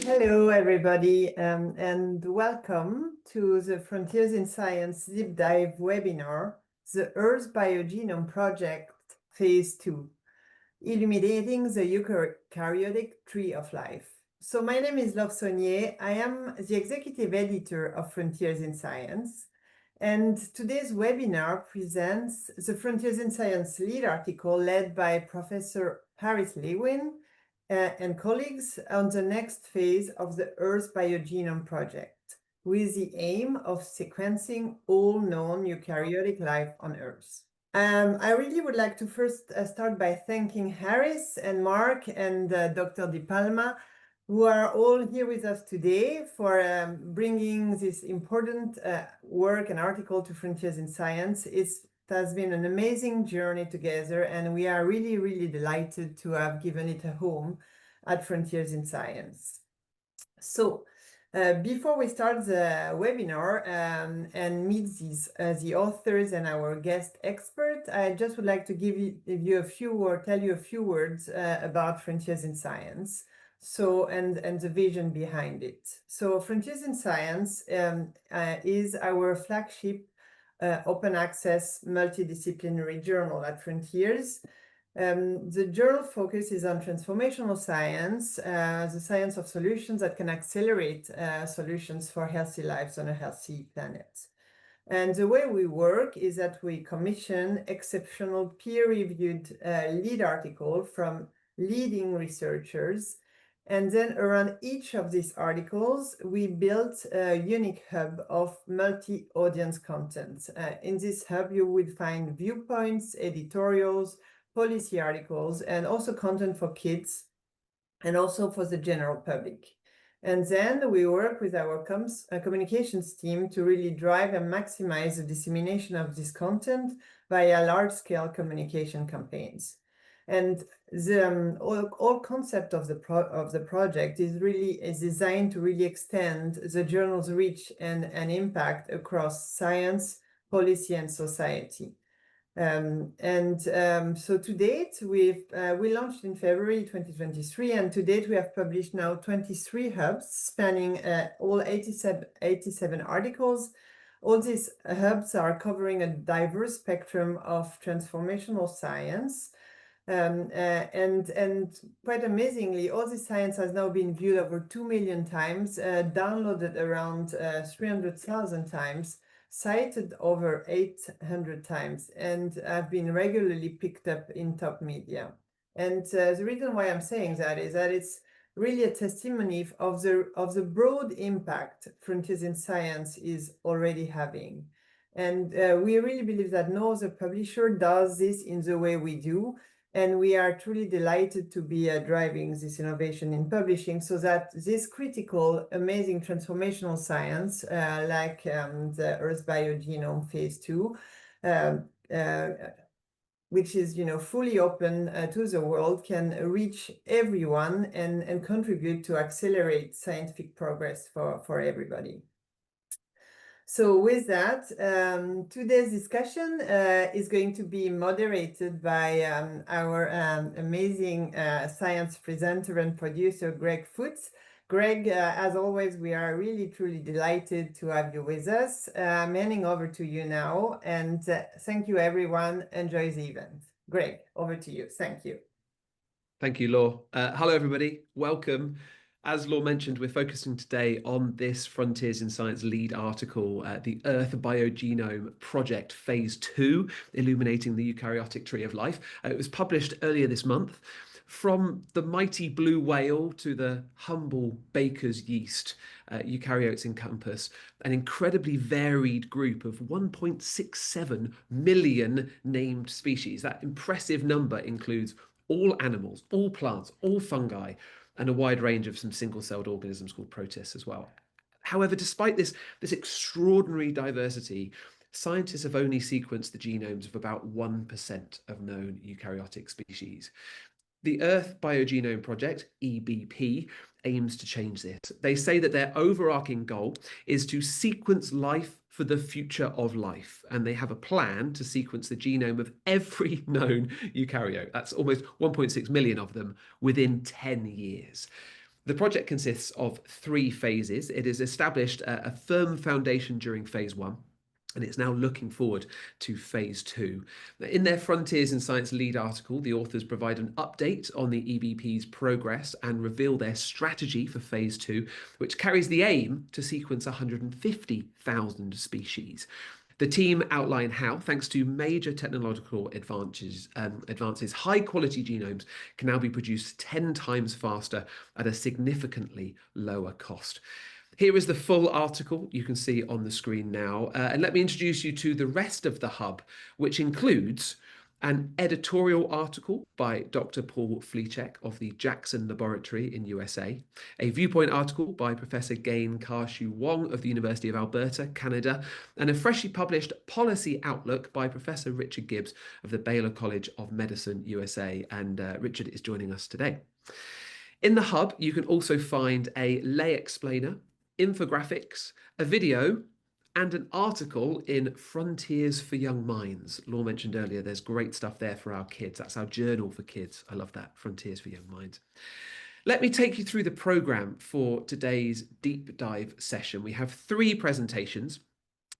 Hello, everybody, and welcome to the Frontiers in Science Deep Dive webinar, the Earth BioGenome Project Phase II, Illuminating the Eukaryotic Tree of Life. So my name is Laure Sonnier. I am the Executive Editor of Frontiers in Science, and today's webinar presents the Frontiers in Science lead article led by Professor Harris Lewin and colleagues on the next phase of the Earth BioGenome Project, with the aim of sequencing all known eukaryotic life on Earth. I really would like to first start by thanking Harris and Mark and Dr. Di Palma, who are all here with us today for bringing this important work and article to Frontiers in Science. It has been an amazing journey together, and we are really, really delighted to have given it a home at Frontiers in Science. So before we start the webinar and meet the authors and our guest expert, I just would like to tell you a few words about Frontiers in Science. So, and the vision behind it. So Frontiers in Science is our flagship open access multidisciplinary journal at Frontiers. The journal focuses on transformational science, the science of solutions that can accelerate solutions for healthy lives on a healthy planet. And the way we work is that we commission exceptional peer-reviewed lead articles from leading researchers. And then around each of these articles, we built a unique hub of multi-audience content. In this hub, you will find viewpoints, editorials, policy articles, and also content for kids and also for the general public. And then we work with our communications team to really drive and maximize the dissemination of this content via large-scale communication campaigns. And the whole concept of the project is designed to really extend the journal's reach and impact across science, policy, and society. So to date, we launched in February 2023, and to date we have published now 23 hubs spanning all 87 articles. All these hubs are covering a diverse spectrum of transformational science. And quite amazingly, all this science has now been viewed over 2 million times, downloaded around 300,000 times, cited over 800 times, and have been regularly picked up in top media. And the reason why I'm saying that is that it's really a testimony of the broad impact Frontiers in Science is already having. And we really believe that no other publisher does this in the way we do. And we are truly delighted to be driving this innovation in publishing so that this critical, amazing transformational science, like the Earth BioGenome Phase II, which is fully open to the world, can reach everyone and contribute to accelerate scientific progress for everybody. So with that, today's discussion is going to be moderated by our amazing science presenter and producer, Greg Foots. Greg, as always, we are really, truly delighted to have you with us. I'm handing over to you now, and thank you, everyone. Enjoy the event. Greg, over to you. Thank you. Thank you, Laure. Hello, everybody. Welcome. As Laure mentioned, we're focusing today on this Frontiers in Science lead article, the Earth BioGenome Project Phase II, Illuminating the Eukaryotic Tree of Life. It was published earlier this month. From the mighty blue whale to the humble baker's yeast, eukaryotes encompass an incredibly varied group of 1.67 million named species. That impressive number includes all animals, all plants, all fungi, and a wide range of some single-celled organisms called protists as well. However, despite this extraordinary diversity, scientists have only sequenced the genomes of about 1% of known eukaryotic species. The Earth BioGenome Project, EBP, aims to change this. They say that their overarching goal is to sequence life for the future of life, and they have a plan to sequence the genome of every known eukaryote. That's almost 1.6 million of them within 10 years. The project consists of 3 phases. It has established a firm foundation during phase 1, and it's now looking forward to phase 2. In their Frontiers in Science lead article, the authors provide an update on the EBP's progress and reveal their strategy for phase 2, which carries the aim to sequence 150,000 species. The team outline how, thanks to major technological advances, high-quality genomes can now be produced 10 times faster at a significantly lower cost. Here is the full article you can see on the screen now. And let me introduce you to the rest of the hub, which includes an editorial article by Dr. Paul Fleechek of the Jackson Laboratory in USA, a viewpoint article by Professor Gain Ka-Shu Wong of the University of Alberta, Canada, and a freshly published policy outlook by Professor Richard Gibbs of the Baylor College of Medicine, USA. And Richard is joining us today. In the hub, you can also find a lay explainer, infographics, a video, and an article in Frontiers for Young Minds. Laure mentioned earlier, there's great stuff there for our kids. That's our journal for kids. I love that, Frontiers for Young Minds. Let me take you through the programme for today's deep dive session. We have 3 presentations.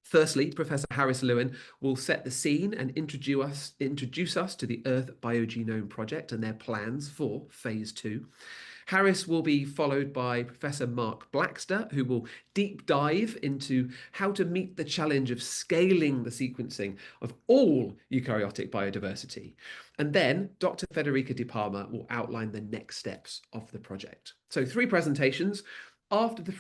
Firstly, Professor Harris Lewin will set the scene and introduce us to the Earth BioGenome Project and their plans for phase 2. Harris will be followed by Professor Mark Blaxter, who will deep dive into how to meet the challenge of scaling the sequencing of all eukaryotic biodiversity. And then Dr. Federica Di Palma will outline the next steps of the project. So 3 presentations. After the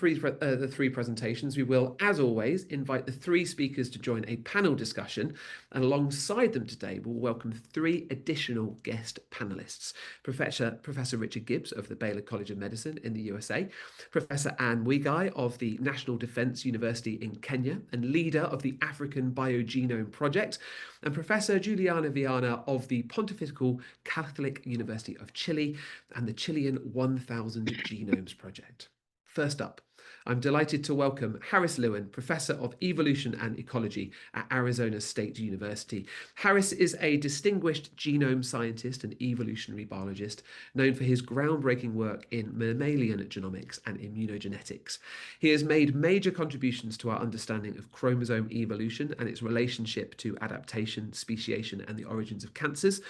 3 presentations, we will, as always, invite the 3 speakers to join a panel discussion. And alongside them today, we'll welcome 3 additional guest panelists. Professor Richard Gibbs of the Baylor College of Medicine in the USA, Professor Anne Muigai of the National Defense University in Kenya and leader of the African BioGenome Project, and Professor Juliana Vianna of the Pontificia Catholic University of Chile and the Chilean 1000 Genomes Project. First up, I'm delighted to welcome Harris Lewin, Professor of Evolution and Ecology at Arizona State University. Harris is a distinguished genome scientist and evolutionary biologist known for his groundbreaking work in mammalian genomics and immunogenetics. He has made major contributions to our understanding of chromosome evolution and its relationship to adaptation, speciation, and the origins of cancers.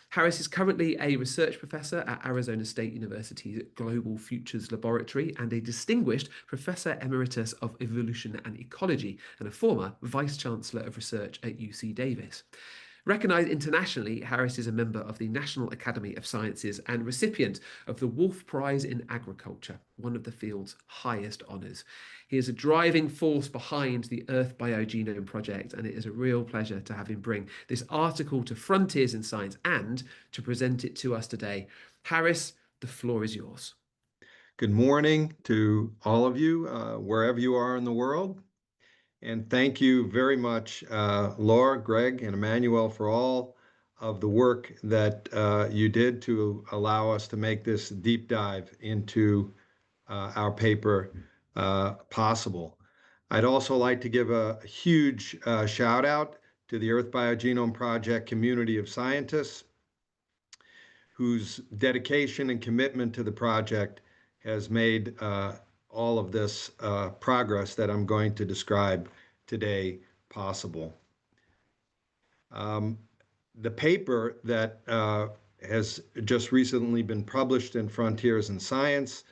Harris is currently a research professor at Arizona State University's Global Futures Laboratory and a distinguished Professor Emeritus of Evolution and Ecology and a former Vice Chancellor of Research at UC Davis. Recognised internationally, Harris is a member of the National Academy of Sciences and recipient of the Wolf Prize in Agriculture, one of the field's highest honours. He is a driving force behind the Earth BioGenome Project, and it is a real pleasure to have him bring this article to Frontiers in Science and to present it to us today. Harris, the floor is yours. Good morning to all of you, wherever you are in the world. And thank you very much, Laure, Greg, and Emmanuel for all of the work that you did to allow us to make this deep dive into our paper possible. I'd also like to give a huge shout out to the Earth BioGenome Project community of scientists whose dedication and commitment to the project has made all of this progress that I'm going to describe today possible. The paper that has just recently been published in Frontiers in Science,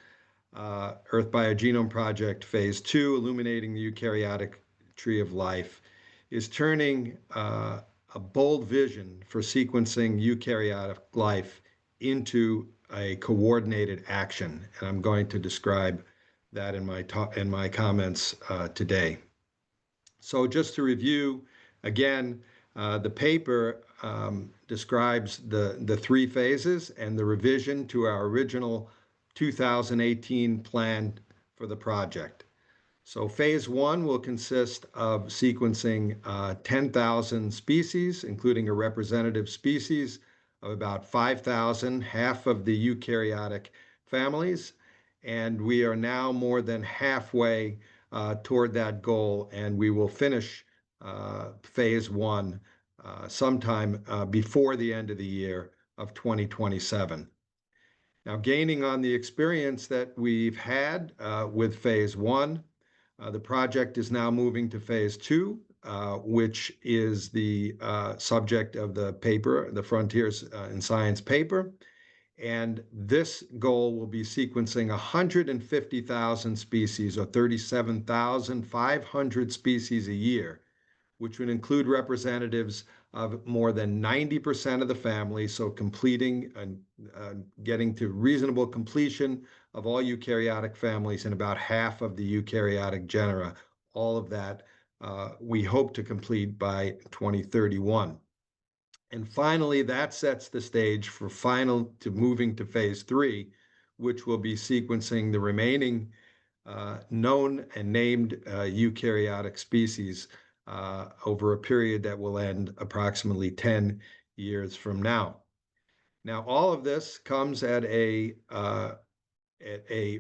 Earth BioGenome Project Phase II, Illuminating the Eukaryotic Tree of Life, is turning a bold vision for sequencing eukaryotic life into a coordinated action, and I'm going to describe that in my comments today. So just to review again, the paper describes the 3 phases and the revision to our original 2018 plan for the project. So phase 1 will consist of sequencing 10,000 species, including a representative species of about 5,000, half of the eukaryotic families, and we are now more than halfway toward that goal, and we will finish phase 1 sometime before the end of the year of 2027. Now, gaining on the experience that we've had with phase 1, the project is now moving to phase 2, which is the subject of the paper, the Frontiers in Science paper. And this goal will be sequencing 150,000 species, or 37,500 species a year, which would include representatives of more than 90% of the family, so completing and getting to reasonable completion of all eukaryotic families and about half of the eukaryotic genera. All of that we hope to complete by 2031. And finally, that sets the stage for moving to phase 3, which will be sequencing the remaining known and named eukaryotic species over a period that will end approximately 10 years from now. Now, all of this comes at a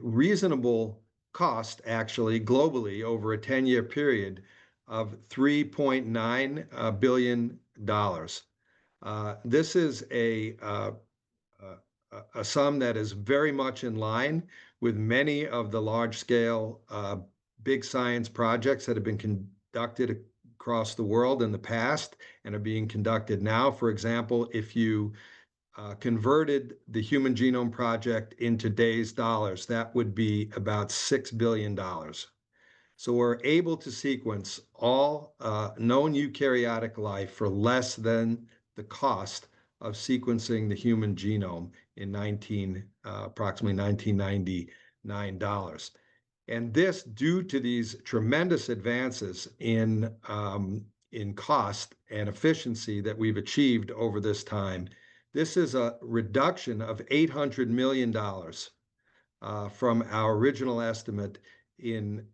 reasonable cost, actually, globally, over a 10-year period of $3.9 billion. This is a sum that is very much in line with many of the large-scale big science projects that have been conducted across the world in the past and are being conducted now. For example, if you converted the Human Genome Project into today's dollars, that would be about $6 billion. So we're able to sequence all known eukaryotic life for less than the cost of sequencing the human genome in approximately $1999. And this, due to these tremendous advances in cost and efficiency that we've achieved over this time, this is a reduction of $800 million from our original estimate in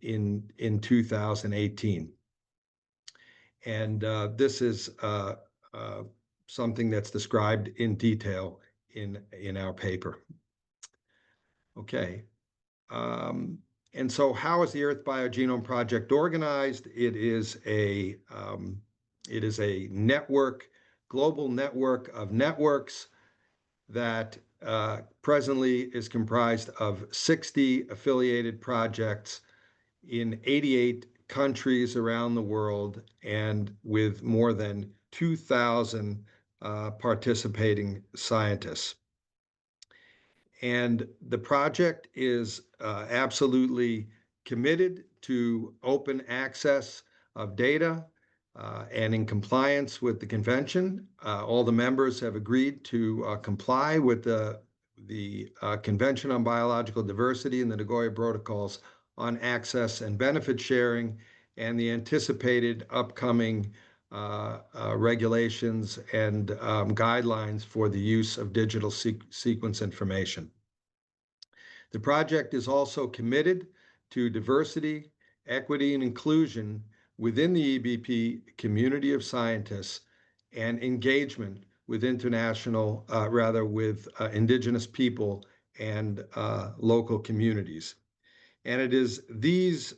2018. And this is something that's described in detail in our paper. Okay. And so how is the Earth BioGenome Project organized? It is a network, global network of networks that presently is comprised of 60 affiliated projects in 88 countries around the world, and with more than 2,000 participating scientists. And the project is absolutely committed to open access of data and in compliance with the convention. All the members have agreed to comply with the Convention on Biological Diversity and the Nagoya Protocols on access and benefit sharing, and the anticipated upcoming regulations and guidelines for the use of digital sequence information. The project is also committed to diversity, equity, and inclusion within the EBP community of scientists and engagement with with indigenous people and local communities. And it is these,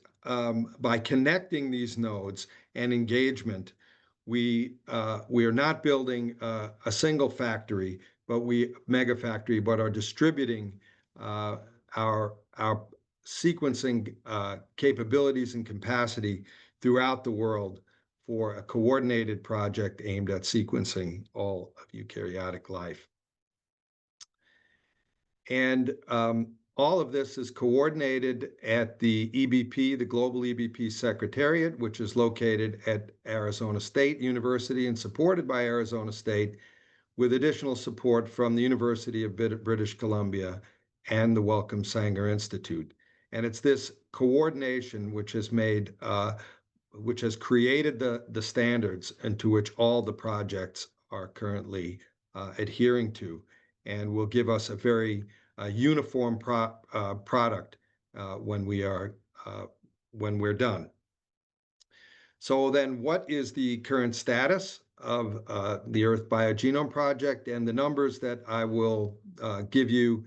by connecting these nodes and engagement, we are not building a single factory, mega factory, but are distributing our sequencing capabilities and capacity throughout the world for a coordinated project aimed at sequencing all of eukaryotic life. And all of this is coordinated at the EBP, the Global EBP Secretariat, which is located at Arizona State University and supported by Arizona State, with additional support from the University of British Columbia and the Wellcome Sanger Institute. And it's this coordination which has created the standards into which all the projects are currently adhering to, and will give us a very uniform product when we're done. So then, what is the current status of the Earth BioGenome Project? And the numbers that I will give you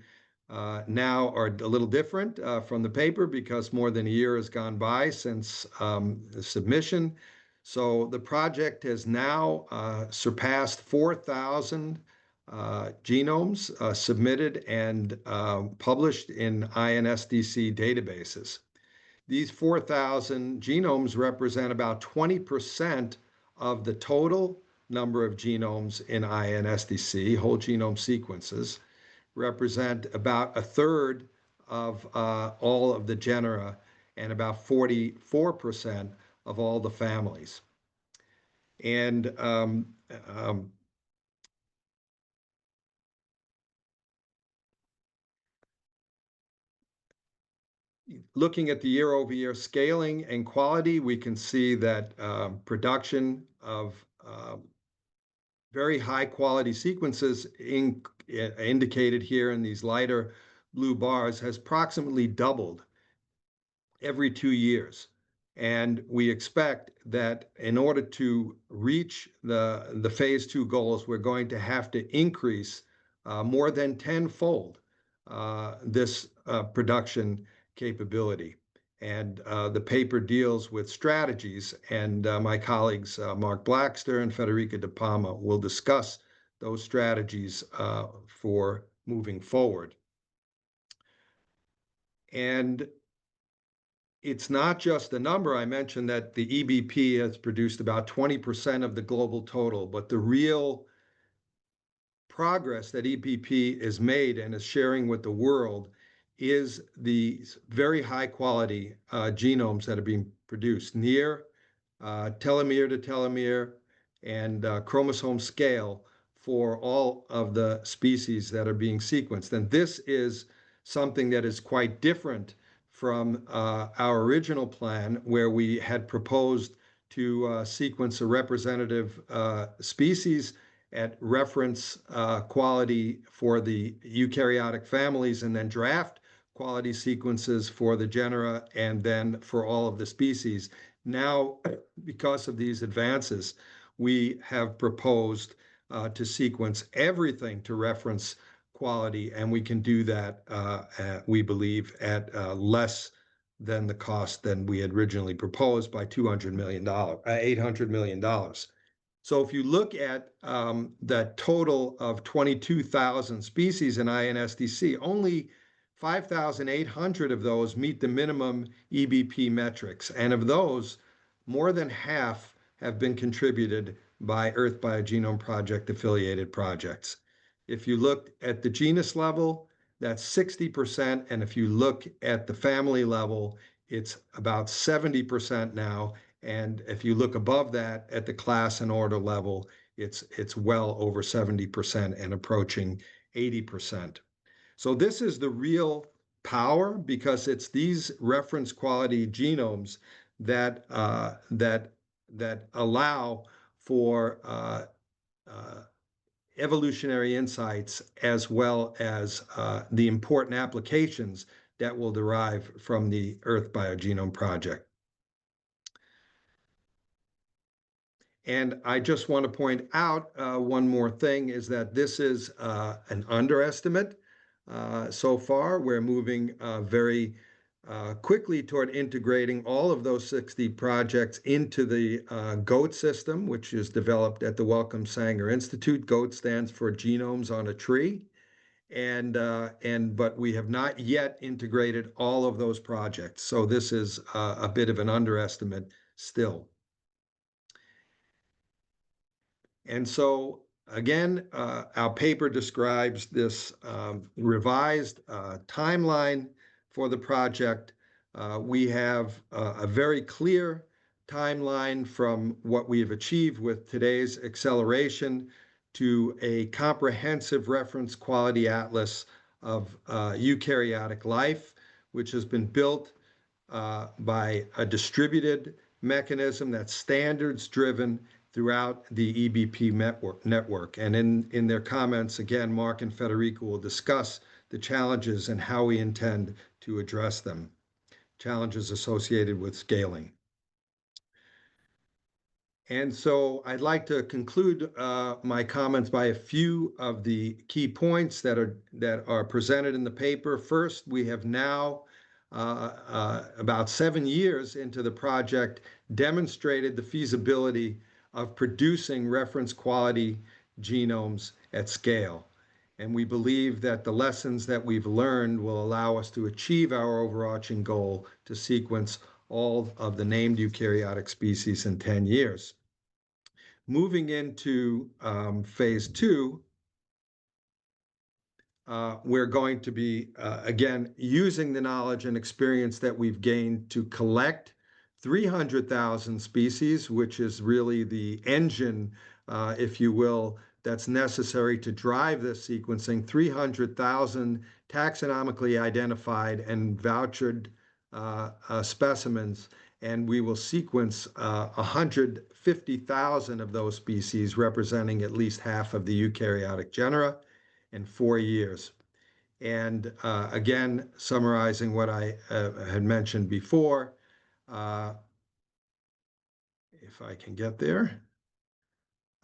now are a little different from the paper because more than a year has gone by since the submission. So the project has now surpassed 4,000 genomes submitted and published in INSDC databases. These 4,000 genomes represent about 20% of the total number of genomes in INSDC, whole genome sequences, represent about a third of all of the genera and about 44% of all the families. And looking at the year-over-year scaling and quality, we can see that production of very high quality sequences indicated here in these lighter blue bars has approximately doubled every 2 years. And we expect that in order to reach the phase 2 goals, we're going to have to increase more than tenfold this production capability. And the paper deals with strategies, and my colleagues Mark Blaxter and Federica Di Palma will discuss those strategies for moving forward. And it's not just the number. I mentioned that the EBP has produced about 20% of the global total, but the real progress that EBP is made and is sharing with the world is the very high quality genomes that are being produced near telomere to telomere and chromosome scale for all of the species that are being sequenced. And this is something that is quite different from our original plan, where we had proposed to sequence a representative species at reference quality for the eukaryotic families and then draft quality sequences for the genera and then for all of the species. Now, because of these advances, we have proposed to sequence everything to reference quality, and we can do that, we believe, at less than the cost than we had originally proposed by $800 million. So if you look at that total of 22,000 species in INSDC, only 5,800 of those meet the minimum EBP metrics. And of those, more than half have been contributed by Earth BioGenome Project affiliated projects. If you look at the genus level, that's 60%. And if you look at the family level, it's about 70% now. And if you look above that at the class and order level, it's well over 70% and approaching 80%. So this is the real power, because it's these reference quality genomes that allow for evolutionary insights, as well as the important applications that will derive from the Earth BioGenome Project. And I just want to point out one more thing, is that this is an underestimate. So far, we're moving very quickly toward integrating all of those 60 projects into the GOAT system, which is developed at the Wellcome Sanger Institute. GOAT stands for Genomes on a Tree. But we have not yet integrated all of those projects. So this is a bit of an underestimate still. And so, again, our paper describes this revised timeline for the project. We have a very clear timeline from what we have achieved with today's acceleration to a comprehensive reference quality atlas of eukaryotic life, which has been built by a distributed mechanism that's standards driven throughout the EBP network. And in their comments, again, Mark and Federica will discuss the challenges and how we intend to address them, challenges associated with scaling. And so I'd like to conclude my comments by a few of the key points that are presented in the paper. First, we have now, about 7 years into the project, demonstrated the feasibility of producing reference quality genomes at scale. And we believe that the lessons that we've learned will allow us to achieve our overarching goal to sequence all of the named eukaryotic species in 10 years. Moving into phase 2, we're going to be, again, using the knowledge and experience that we've gained to collect 300,000 species, which is really the engine, if you will, that's necessary to drive this sequencing. 300,000 taxonomically identified and vouchered specimens, and we will sequence 150,000 of those species, representing at least half of the eukaryotic genera, in 4 years. And again, summarizing what I had mentioned before, if I can get there,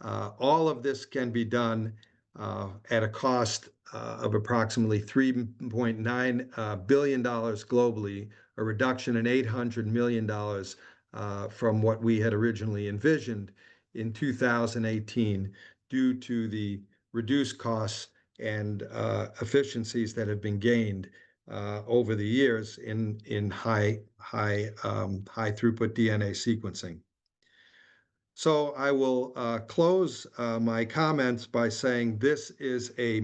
all of this can be done at a cost of approximately $3.9 billion globally, a reduction in $800 million from what we had originally envisioned in 2018 due to the reduced costs and efficiencies that have been gained over the years in high throughput DNA sequencing. So I will close my comments by saying this is a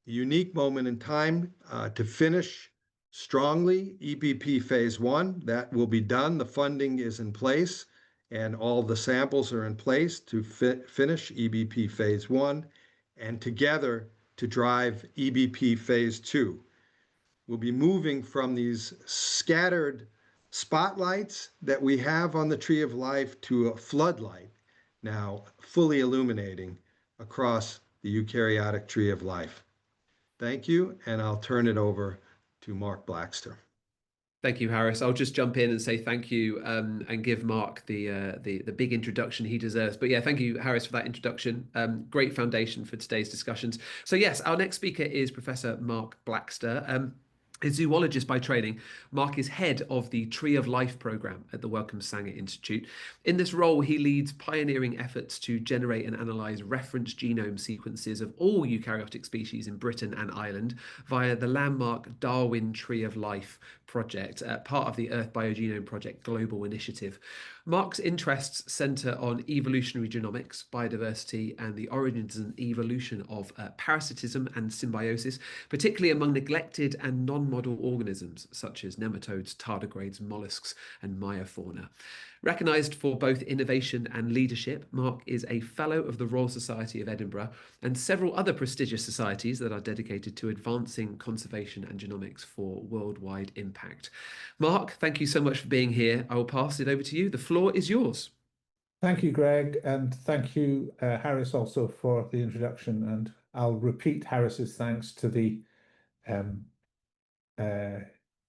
unique moment in time to finish strongly EBP Phase I. That will be done. The funding is in place and all the samples are in place to finish EBP Phase I, and together to drive EBP Phase II. We'll be moving from these scattered spotlights that we have on the tree of life to a floodlight, now fully illuminating across the eukaryotic tree of life. Thank you, and I'll turn it over to Mark Blaxter. Thank you, Harris. I'll just jump in and say thank you and give Mark the big introduction he deserves. But yeah, thank you, Harris, for that introduction. Great foundation for today's discussions. So yes, our next speaker is Professor Mark Blaxter. A zoologist by training, Mark is head of the Tree of Life program at the Wellcome Sanger Institute. In this role, he leads pioneering efforts to generate and analyze reference genome sequences of all eukaryotic species in Britain and Ireland via the landmark Darwin Tree of Life project, part of the Earth BioGenome Project global initiative. Mark's interests centre on evolutionary genomics, biodiversity, and the origins and evolution of parasitism and symbiosis, particularly among neglected and non-model organisms such as nematodes, tardigrades, mollusks, and myofauna. Recognised for both innovation and leadership, Mark is a Fellow of the Royal Society of Edinburgh and several other prestigious societies that are dedicated to advancing conservation and genomics for worldwide impact. Mark, thank you so much for being here. I will pass it over to you. The floor is yours. Thank you, Greg, and thank you, Harris, also for the introduction. And I'll repeat Harris's thanks to the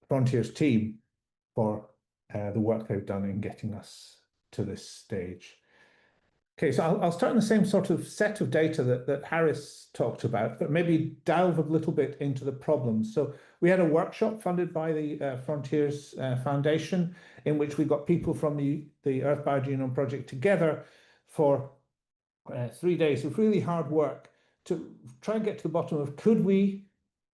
Frontiers team for the work they've done in getting us to this stage. Okay, so I'll start in the same sort of set of data that Harris talked about, but maybe delve a little bit into the problems. So we had a workshop funded by the Frontiers Foundation, in which we got people from the Earth BioGenome Project together for 3 days of really hard work to try and get to the bottom of, could we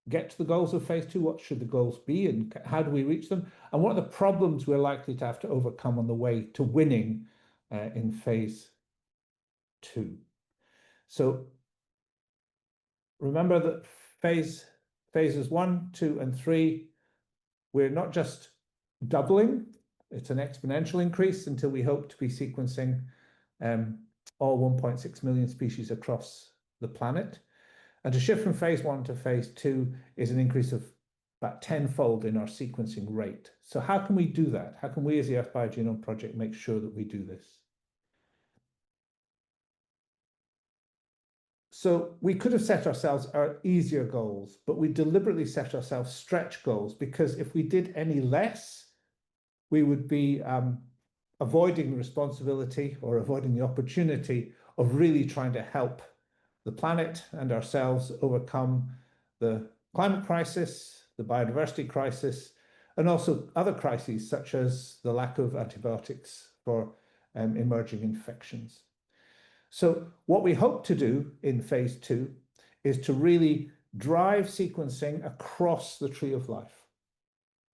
get to the goals of phase 2? What should the goals be, and how do we reach them? And what are the problems we're likely to have to overcome on the way to winning in phase 2? So remember that phases 1, 2, and 3, we're not just doubling, it's an exponential increase until we hope to be sequencing all 1.6 million species across the planet. And to shift from phase 1 to phase 2 is an increase of about 10-fold in our sequencing rate. So how can we do that? How can we as the Earth BioGenome Project make sure that we do this? So we could have set ourselves our easier goals, but we deliberately set ourselves stretch goals, because if we did any less, we would be avoiding the responsibility or avoiding the opportunity of really trying to help the planet and ourselves overcome the climate crisis, the biodiversity crisis, and also other crises such as the lack of antibiotics for emerging infections. So what we hope to do in phase 2 is to really drive sequencing across the tree of life.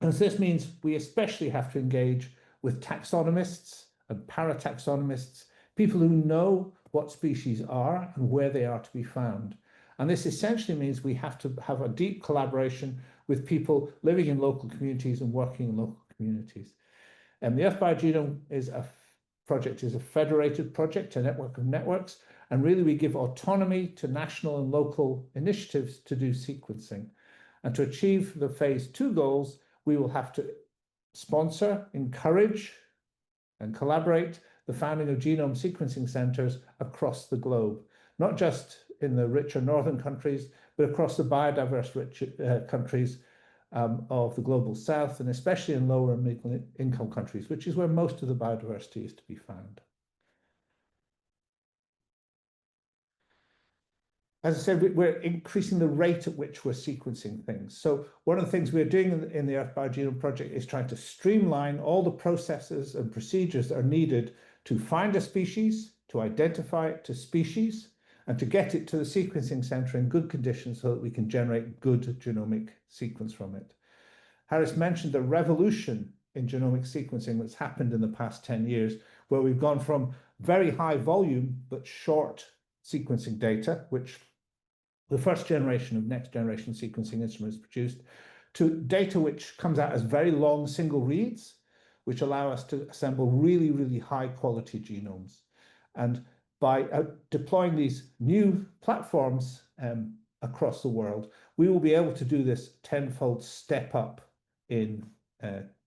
And so this means we especially have to engage with taxonomists and parataxonomists, people who know what species are and where they are to be found. And this essentially means we have to have a deep collaboration with people living in local communities and working in local communities. And the Earth BioGenome project is a federated project, a network of networks, and really we give autonomy to national and local initiatives to do sequencing. And to achieve the phase 2 goals, we will have to sponsor, encourage, and collaborate the founding of genome sequencing centers across the globe, not just in the richer northern countries, but across the biodiverse rich countries of the global south, and especially in lower and middle income countries, which is where most of the biodiversity is to be found. As I said, we're increasing the rate at which we're sequencing things. So one of the things we're doing in the Earth BioGenome Project is trying to streamline all the processes and procedures that are needed to find a species, to identify it to species, and to get it to the sequencing center in good conditions so that we can generate good genomic sequence from it. Harris mentioned the revolution in genomic sequencing that's happened in the past 10 years, where we've gone from very high volume but short sequencing data, which the first generation of next generation sequencing instruments produced, to data which comes out as very long single reads, which allow us to assemble really, really high quality genomes. And by deploying these new platforms across the world, we will be able to do this tenfold step up in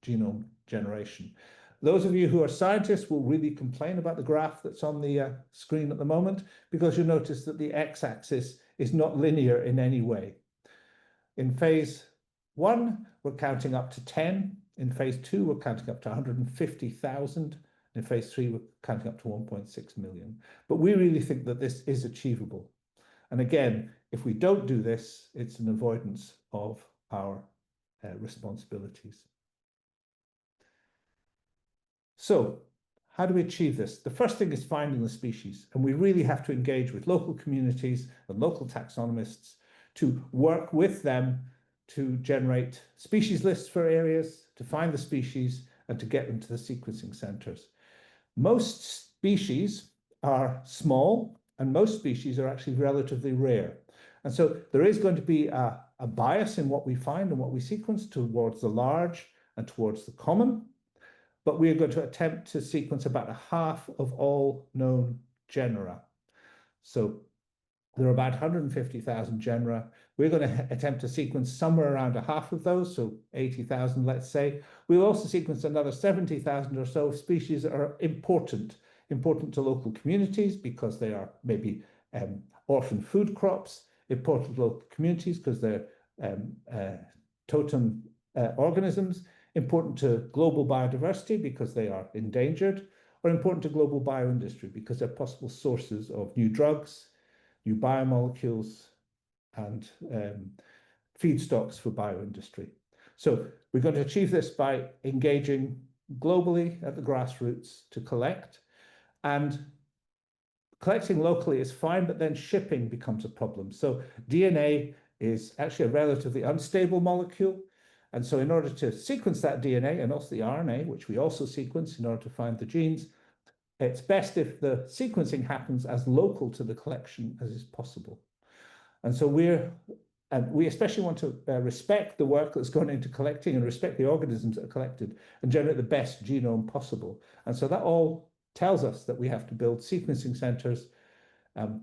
genome generation. Those of you who are scientists will really complain about the graph that's on the screen at the moment, because you'll notice that the x-axis is not linear in any way. In phase 1, we're counting up to 10. In phase 2, we're counting up to 150,000. In phase 3, we're counting up to 1.6 million. But we really think that this is achievable. And again, if we don't do this, it's an avoidance of our responsibilities. So how do we achieve this? The first thing is finding the species, and we really have to engage with local communities and local taxonomists to work with them to generate species lists for areas, to find the species, and to get them to the sequencing centers. Most species are small, and most species are actually relatively rare. And so there is going to be a bias in what we find and what we sequence towards the large and towards the common. But we are going to attempt to sequence about half of all known genera. So there are about 150,000 genera. We're going to attempt to sequence somewhere around half of those, so 80,000, let's say. We'll also sequence another 70,000 or so of species that are important to local communities because they are maybe orphan food crops, important to local communities because they're totem organisms, important to global biodiversity because they are endangered, or important to global bioindustry because they're possible sources of new drugs, new biomolecules, and feedstocks for bioindustry. So we're going to achieve this by engaging globally at the grassroots to collect. And collecting locally is fine, but then shipping becomes a problem. So DNA is actually a relatively unstable molecule. And so in order to sequence that DNA and also the RNA, which we also sequence in order to find the genes, it's best if the sequencing happens as local to the collection as is possible. And so we especially want to respect the work that's gone into collecting and respect the organisms that are collected and generate the best genome possible. And so that all tells us that we have to build sequencing centers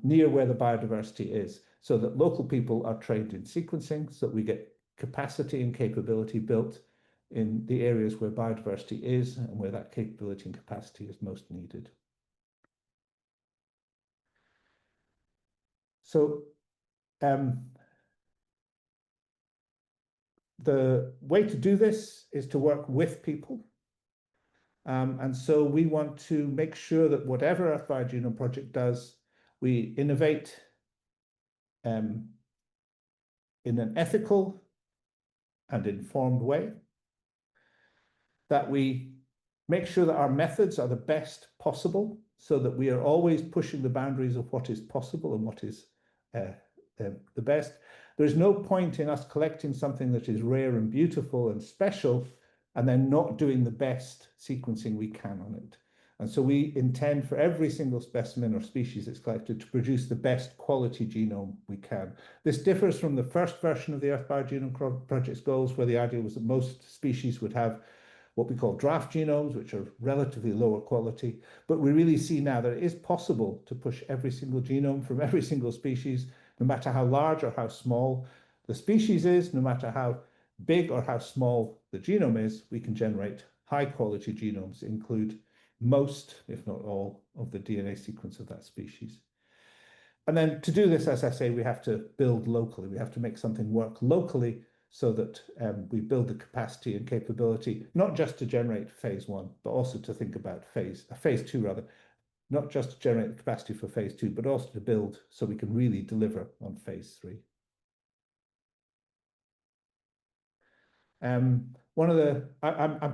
near where the biodiversity is, so that local people are trained in sequencing, so that we get capacity and capability built in the areas where biodiversity is and where that capability and capacity is most needed. So the way to do this is to work with people. And so we want to make sure that whatever Earth BioGenome Project does, we innovate in an ethical and informed way, that we make sure that our methods are the best possible, so that we are always pushing the boundaries of what is possible and what is the best. There's no point in us collecting something that is rare and beautiful and special and then not doing the best sequencing we can on it. And so we intend for every single specimen or species that's collected to produce the best quality genome we can. This differs from the first version of the Earth BioGenome Project's goals, where the idea was that most species would have what we call draft genomes, which are relatively lower quality. But we really see now that it is possible to push every single genome from every single species, no matter how large or how small the species is, no matter how big or how small the genome is, we can generate high quality genomes, include most, if not all, of the DNA sequence of that species. And then to do this, as I say, we have to build locally. We have to make something work locally so that we build the capacity and capability, not just to generate phase 1, but also to think about phase 2 rather, not just to generate the capacity for phase 2, but also to build so we can really deliver on phase 3. I'm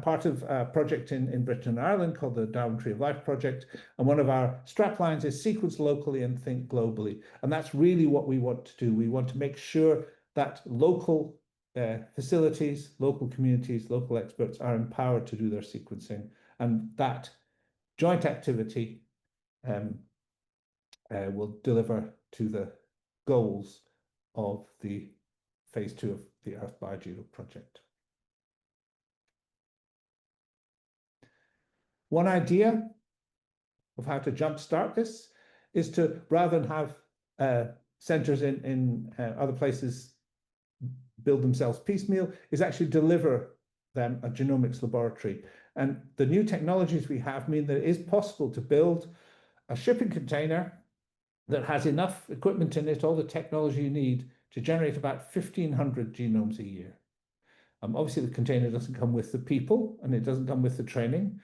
part of a project in Britain and Ireland called the Darwin Tree of Life Project, and one of our straplines is sequence locally and think globally. And that's really what we want to do. We want to make sure that local facilities, local communities, local experts are empowered to do their sequencing, and that joint activity will deliver to the goals of the phase 2 of the Earth BioGenome Project. One idea of how to jumpstart this is to, rather than have centers in other places build themselves piecemeal, is actually deliver them a genomics laboratory. And the new technologies we have mean that it is possible to build a shipping container that has enough equipment in it, all the technology you need, to generate about 1,500 genomes a year. Obviously, the container doesn't come with the people, and it doesn't come with the training.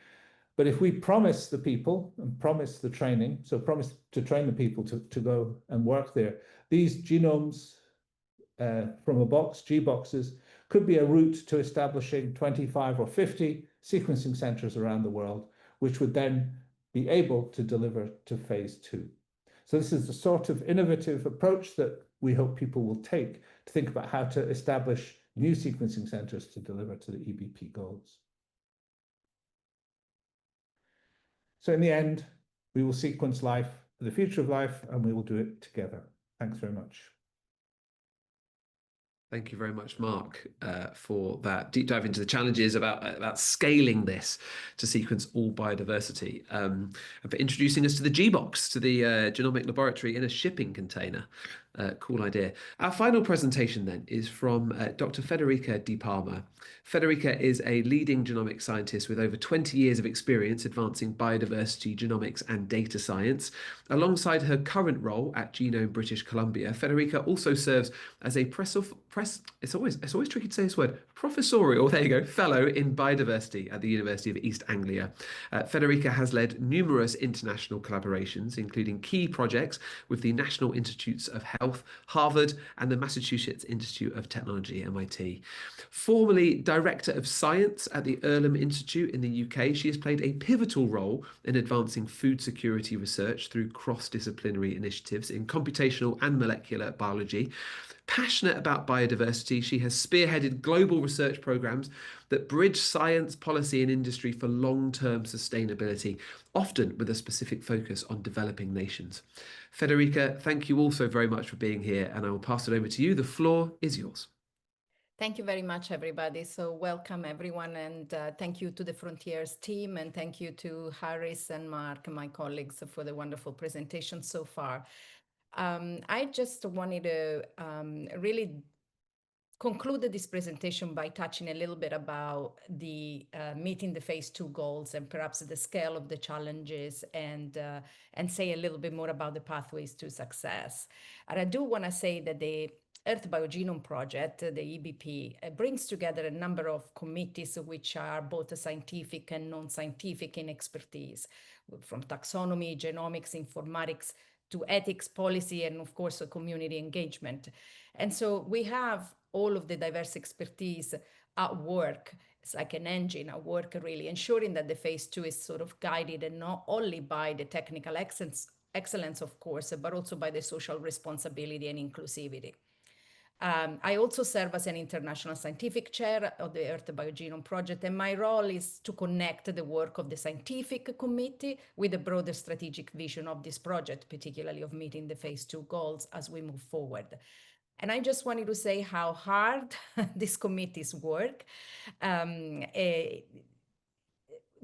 But if we promise the people and promise the training, so promise to train the people to go and work there, these genomes from a box, G boxes, could be a route to establishing 25 or 50 sequencing centers around the world, which would then be able to deliver to phase 2. So this is the sort of innovative approach that we hope people will take to think about how to establish new sequencing centers to deliver to the EBP goals. So in the end, we will sequence life for the future of life, and we will do it together. Thanks very much. Thank you very much, Mark, for that deep dive into the challenges about scaling this to sequence all biodiversity, and for introducing us to the G-Box, to the genomic laboratory in a shipping container. Cool idea. Our final presentation then is from Dr. Federica Di Palma. Federica is a leading genomic scientist with over 20 years of experience advancing biodiversity, genomics and data science. Alongside her current role at Genome British Columbia, Federica also serves as a it's always tricky to say this word, professorial, there you go, fellow in biodiversity at the University of East Anglia. Federica has led numerous international collaborations, including key projects with the National Institutes of Health, Harvard, and the Massachusetts Institute of Technology, MIT. Formerly Director of Science at the Earlham Institute in the UK, she has played a pivotal role in advancing food security research through cross-disciplinary initiatives in computational and molecular biology. Passionate about biodiversity, she has spearheaded global research programs that bridge science, policy, and industry for long-term sustainability, often with a specific focus on developing nations. Federica, thank you also very much for being here, and I will pass it over to you. The floor is yours. Thank you very much, everybody. So welcome, everyone, and thank you to the Frontiers team, and thank you to Harris and Mark, my colleagues, for the wonderful presentation so far. I just wanted to really conclude this presentation by touching a little bit about the meeting the phase 2 goals and perhaps the scale of the challenges, and say a little bit more about the pathways to success. And I do want to say that the Earth BioGenome Project, the EBP, brings together a number of committees which are both scientific and non-scientific in expertise, from taxonomy, genomics, informatics, to ethics, policy, and of course, community engagement. And so we have all of the diverse expertise at work. It's like an engine at work, really, ensuring that the phase 2 is sort of guided and not only by the technical excellence, of course, but also by the social responsibility and inclusivity. I also serve as an international scientific chair of the Earth BioGenome Project, and my role is to connect the work of the scientific committee with the broader strategic vision of this project, particularly of meeting the phase 2 goals as we move forward. And I just wanted to say how hard these committees work.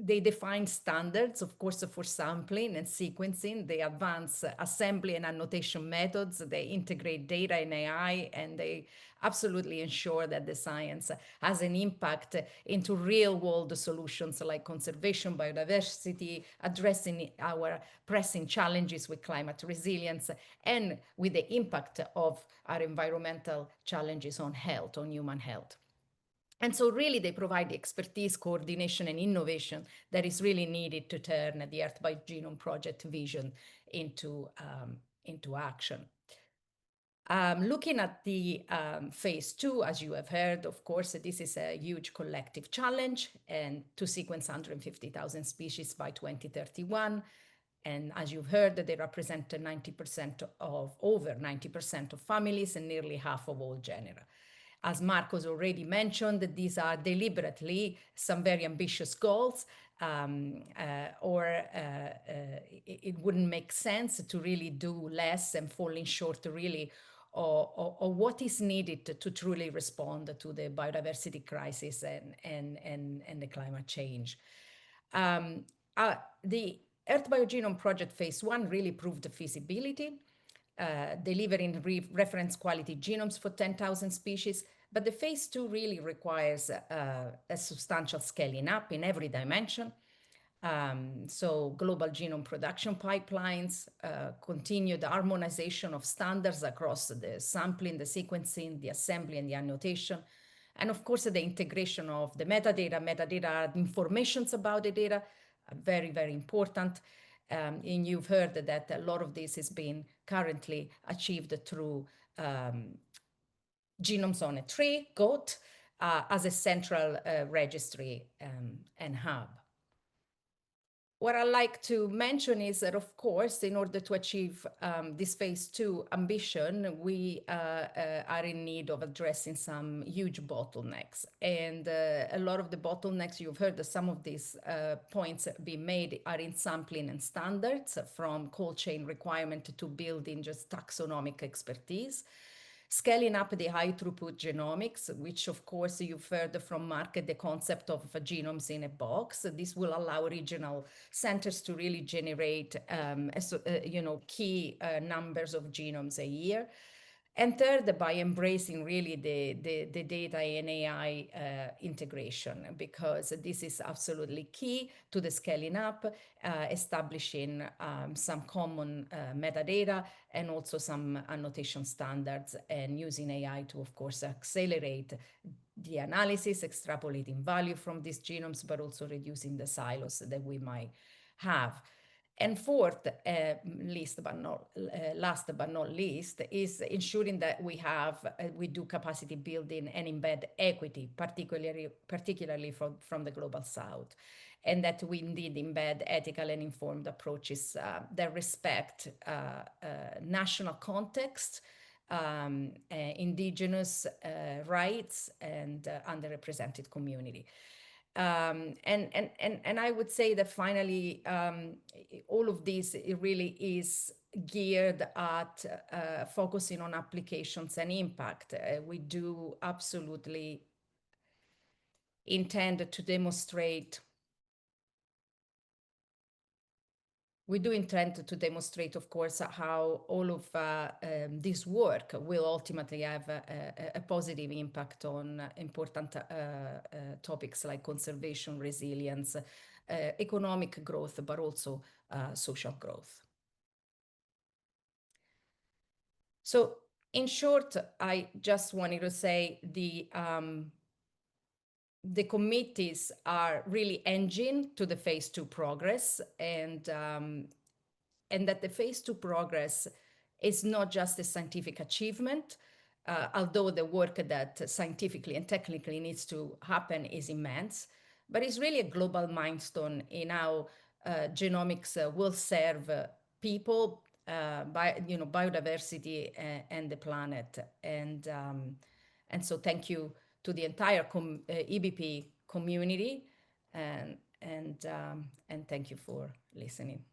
They define standards, of course, for sampling and sequencing. They advance assembly and annotation methods. They integrate data and AI, and they absolutely ensure that the science has an impact into real-world solutions like conservation, biodiversity, addressing our pressing challenges with climate resilience, and with the impact of our environmental challenges on health, on human health. And so really they provide the expertise, coordination, and innovation that is really needed to turn the Earth BioGenome Project vision into action. Looking at the phase 2, as you have heard, of course, this is a huge collective challenge, and to sequence 150,000 species by 2031. And as you've heard, they represent 90% of, over 90% of families and nearly half of all genera. As Marcos already mentioned, these are deliberately some very ambitious goals, it wouldn't make sense to really do less and falling short really or what is needed to truly respond to the biodiversity crisis and the climate change. The Earth BioGenome Project Phase 1 really proved the feasibility, delivering reference quality genomes for 10,000 species, but the phase 2 really requires a substantial scaling up in every dimension. So global genome production pipelines, continued harmonization of standards across the sampling, the sequencing, the assembly, and the annotation, and of course the integration of the metadata informations about the data, very, very important. And you've heard that a lot of this is being currently achieved through Genomes on a Tree, GOAT, as a central registry and hub. What I'd like to mention is that, of course, in order to achieve this phase 2 ambition, we are in need of addressing some huge bottlenecks. And a lot of the bottlenecks, you've heard that some of these points being made are in sampling and standards, from cold chain requirement to building just taxonomic expertise. Scaling up the high throughput genomics, which of course you've heard from Mark, the concept of genomes in a box. This will allow regional centers to really generate key numbers of genomes a year. And third, by embracing really the data and AI integration, because this is absolutely key to the scaling up, establishing some common metadata and also some annotation standards, and using AI to, of course, accelerate the analysis, extrapolating value from these genomes, but also reducing the silos that we might have. And fourth, last but not least, is ensuring that we do capacity building and embed equity, particularly from the global south, and that we indeed embed ethical and informed approaches that respect national context, indigenous rights, and underrepresented community. And I would say that finally, all of this, it really is geared at focusing on applications and impact. We do absolutely intend to demonstrate of course, how all of this work will ultimately have a positive impact on important topics like conservation, resilience, economic growth, but also social growth. So In short, I just wanted to say the committees are really engine to the phase 2 progress, and that the phase 2 progress is not just a scientific achievement, although the work that scientifically and technically needs to happen is immense, but it's really a global milestone in how genomics will serve people, biodiversity, and the planet. And so thank you to the entire EBP community, and thank you for listening.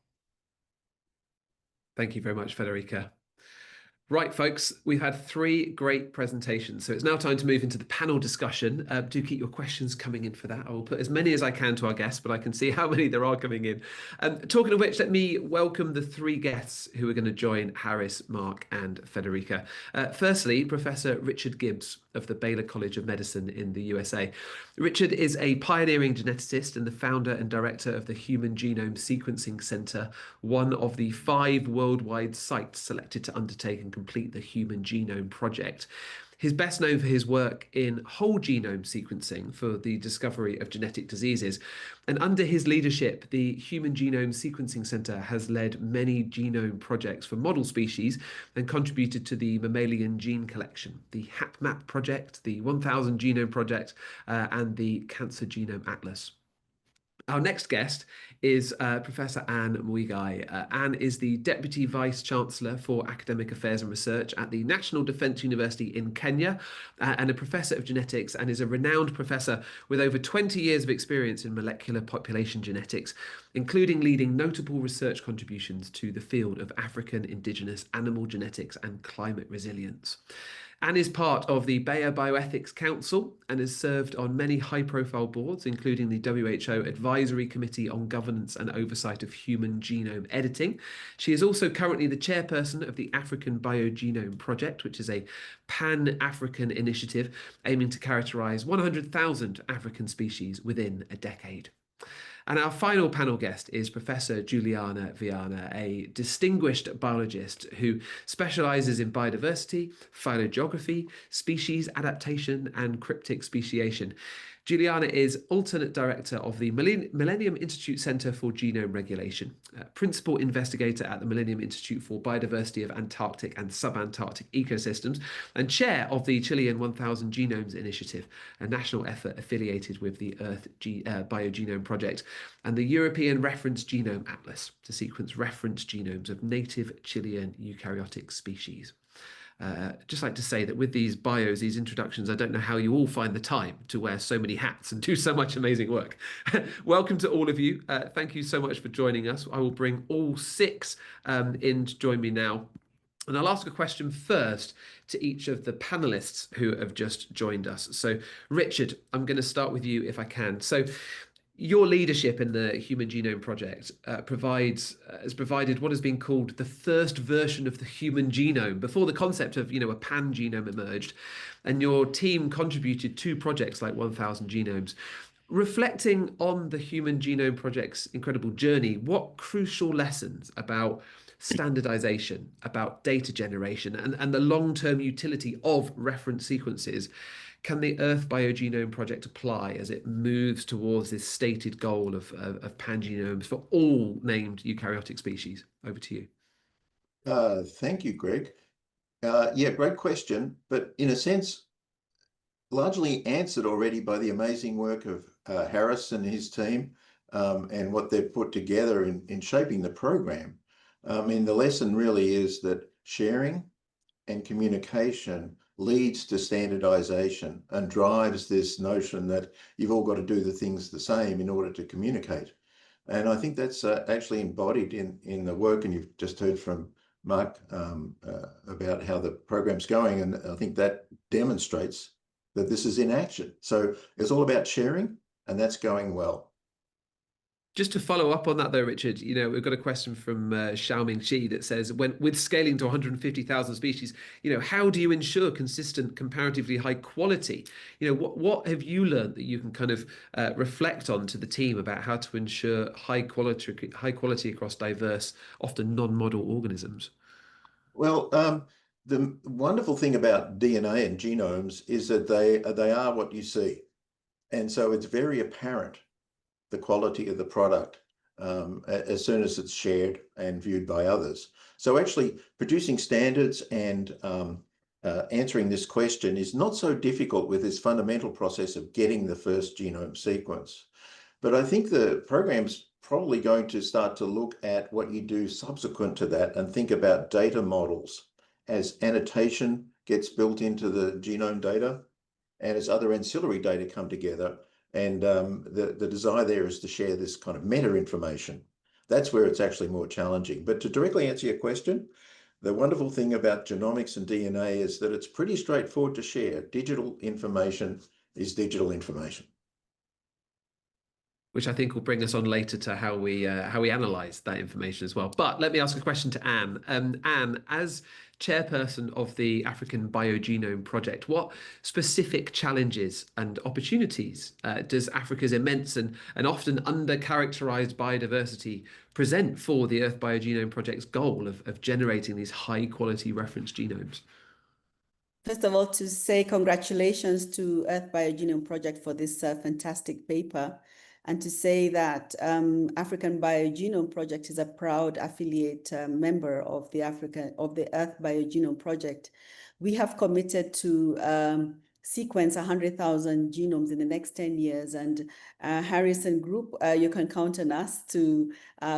Thank you very much, Federica. Right, folks, we've had 3 great presentations, so it's now time to move into the panel discussion. Do keep your questions coming in for that. I will put as many as I can to our guests, but I can see how many there are coming in. Talking of which, let me welcome the 3 guests who are going to join Harris, Mark and Federica. Firstly, Professor Richard Gibbs of the Baylor College of Medicine in the USA. Richard is a pioneering geneticist and the founder and director of the Human Genome Sequencing Center, one of the 5 worldwide sites selected to undertake and complete the Human Genome Project. He's best known for his work in whole genome sequencing for the discovery of genetic diseases. And under his leadership, the Human Genome Sequencing Center has led many genome projects for model species and contributed to the mammalian gene collection, the HapMap project, the 1000 Genome Project, and the Cancer Genome Atlas. Our next guest is Professor Anne Muigai. Anne is the Deputy Vice-Chancellor for Academic Affairs and Research at the National Defence University in Kenya, and a Professor of Genetics, and is a renowned professor with over 20 years of experience in molecular population genetics, including leading notable research contributions to the field of African indigenous animal genetics and climate resilience. Anne is part of the Bayer Bioethics Council and has served on many high-profile boards, including the WHO Advisory Committee on Governance and Oversight of Human Genome Editing. She is also currently the chairperson of the African BioGenome Project, which is a pan-African initiative aiming to characterize 100,000 African species within a decade. And our final panel guest is Professor Juliana Vianna, a distinguished biologist who specializes in biodiversity, phylogeography, species adaptation, and cryptic speciation. Juliana is alternate director of the Millennium Institute Center for Genome Regulation, principal investigator at the Millennium Institute for Biodiversity of Antarctic and Subantarctic Ecosystems, and chair of the Chilean 1000 Genomes Initiative, a national effort affiliated with the Earth BioGenome Project and the European Reference Genome Atlas to sequence reference genomes of native Chilean eukaryotic species. Just like to say that with these bios, these introductions, I don't know how you all find the time to wear so many hats and do so much amazing work. Welcome to all of you. Thank you so much for joining us. I will bring all 6 in to join me now. And I'll ask a question first to each of the panelists who have just joined us. So, Richard, I'm going to start with you if I can. So, your leadership in the Human Genome Project has provided what has been called the first version of the human genome before the concept of, a pan-genome emerged. And your team contributed to projects like 1000 Genomes. Reflecting on the Human Genome Project's incredible journey, what crucial lessons about standardization, about data generation, and the long-term utility of reference sequences can the Earth BioGenome Project apply as it moves towards this stated goal of pangenomes for all named eukaryotic species? Over to you. Thank you, Greg. Yeah, great question, but in a sense, largely answered already by the amazing work of Harris and his team and what they've put together in shaping the program. I mean, the lesson really is that sharing and communication leads to standardization and drives this notion that you've all got to do the things the same in order to communicate. And I think that's actually embodied in the work, and you've just heard from Mark about how the program's going, and I think that demonstrates that this is in action. So it's all about sharing, and that's going well. Just to follow up on that though, Richard, we've got a question from Xiaoming Shi that says, with scaling to 150,000 species, how do you ensure consistent, comparatively high quality? What have you learned that you can kind of reflect on to the team about how to ensure high quality across diverse, often non-model organisms? Well, the wonderful thing about DNA and genomes is that they are what you see. And so it's very apparent, the quality of the product, as soon as it's shared and viewed by others. So actually producing standards and answering this question is not so difficult with this fundamental process of getting the first genome sequence. But I think the program's probably going to start to look at what you do subsequent to that and think about data models as annotation gets built into the genome data and as other ancillary data come together. And the desire there is to share this kind of meta information. That's where it's actually more challenging. But to directly answer your question, the wonderful thing about genomics and DNA is that it's pretty straightforward to share. Digital information is digital information. Which I think will bring us on later to how we analyze that information as well. But let me ask a question to Anne. Anne, as chairperson of the African BioGenome Project, what specific challenges and opportunities does Africa's immense and often under-characterized biodiversity present for the Earth BioGenome Project's goal of generating these high-quality reference genomes? First of all, to say congratulations to Earth BioGenome Project for this fantastic paper, and to say that African BioGenome Project is a proud affiliate member of the Earth BioGenome Project. We have committed to sequence 100,000 genomes in the next 10 years, and Harris and Group, you can count on us to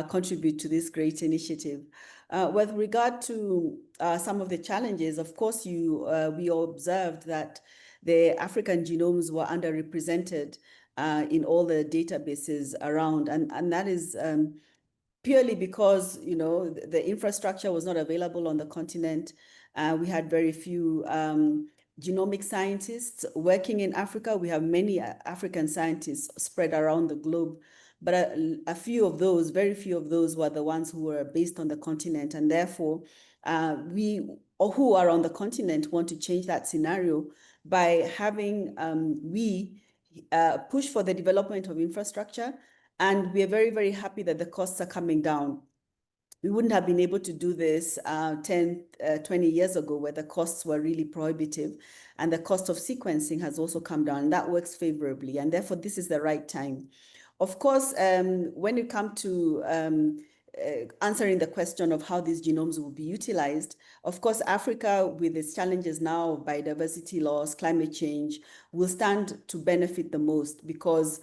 contribute to this great initiative. With regard to some of the challenges, of course, we observed that the African genomes were underrepresented in all the databases around, and that is purely because, you know, the infrastructure was not available on the continent. We had very few genomic scientists working in Africa. We have many African scientists spread around the globe, but a few of those, very few of those, were the ones who were based on the continent, and therefore we who are on the continent want to change that scenario by having push for the development of infrastructure, and we are very, very happy that the costs are coming down. We wouldn't have been able to do this 10, 20 years ago, where the costs were really prohibitive, and the cost of sequencing has also come down. That works favorably, and therefore this is the right time. Of course, when it comes to answering the question of how these genomes will be utilized, of course, Africa, with its challenges now, biodiversity loss, climate change, will stand to benefit the most, because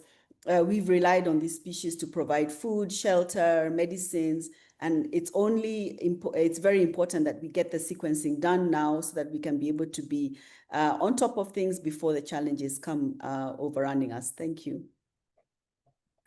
we've relied on these species to provide food, shelter, medicines, and it's very important that we get the sequencing done now so that we can be able to be on top of things before the challenges come overrunning us. Thank you.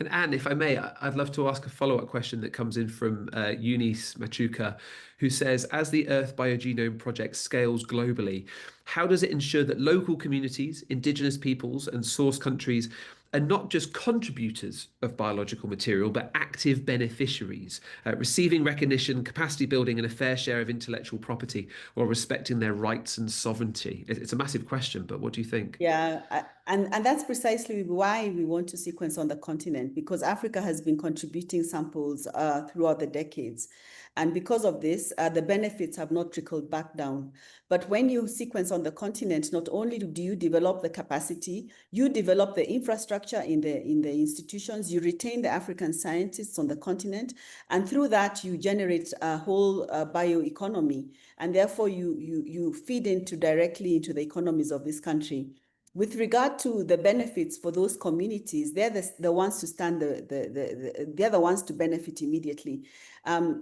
And Anne, if I may, I'd love to ask a follow-up question that comes in from Eunice Machuca, who says, as the Earth BioGenome Project scales globally, how does it ensure that local communities, indigenous peoples and source countries are not just contributors of biological material, but active beneficiaries, receiving recognition, capacity building, and a fair share of intellectual property, while respecting their rights and sovereignty? It's a massive question, but what do you think? Yeah, and that's precisely why we want to sequence on the continent, because Africa has been contributing samples throughout the decades. And because of this, the benefits have not trickled back down. But when you sequence on the continent, not only do you develop the capacity, you develop the infrastructure in the institutions, you retain the African scientists on the continent, and through that you generate a whole bioeconomy, and therefore you feed directly into the economies of this country. With regard to the benefits for those communities, they're the ones to stand they're the ones to benefit immediately.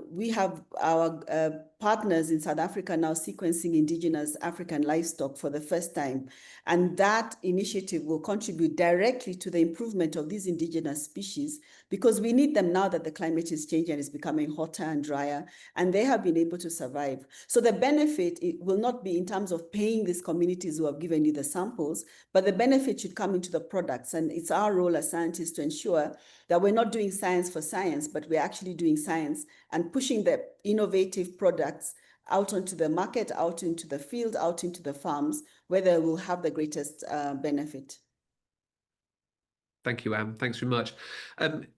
We have our partners in South Africa now sequencing indigenous African livestock for the first time. And that initiative will contribute directly to the improvement of these indigenous species, because we need them now that the climate is changing and is becoming hotter and drier, and they have been able to survive. So the benefit, it will not be in terms of paying these communities who have given you the samples, but the benefit should come into the products. And it's our role as scientists to ensure that we're not doing science for science, but we're actually doing science and pushing the innovative products out onto the market, out into the field, out into the farms, where they will have the greatest benefit. Thank you, Anne. Thanks very much.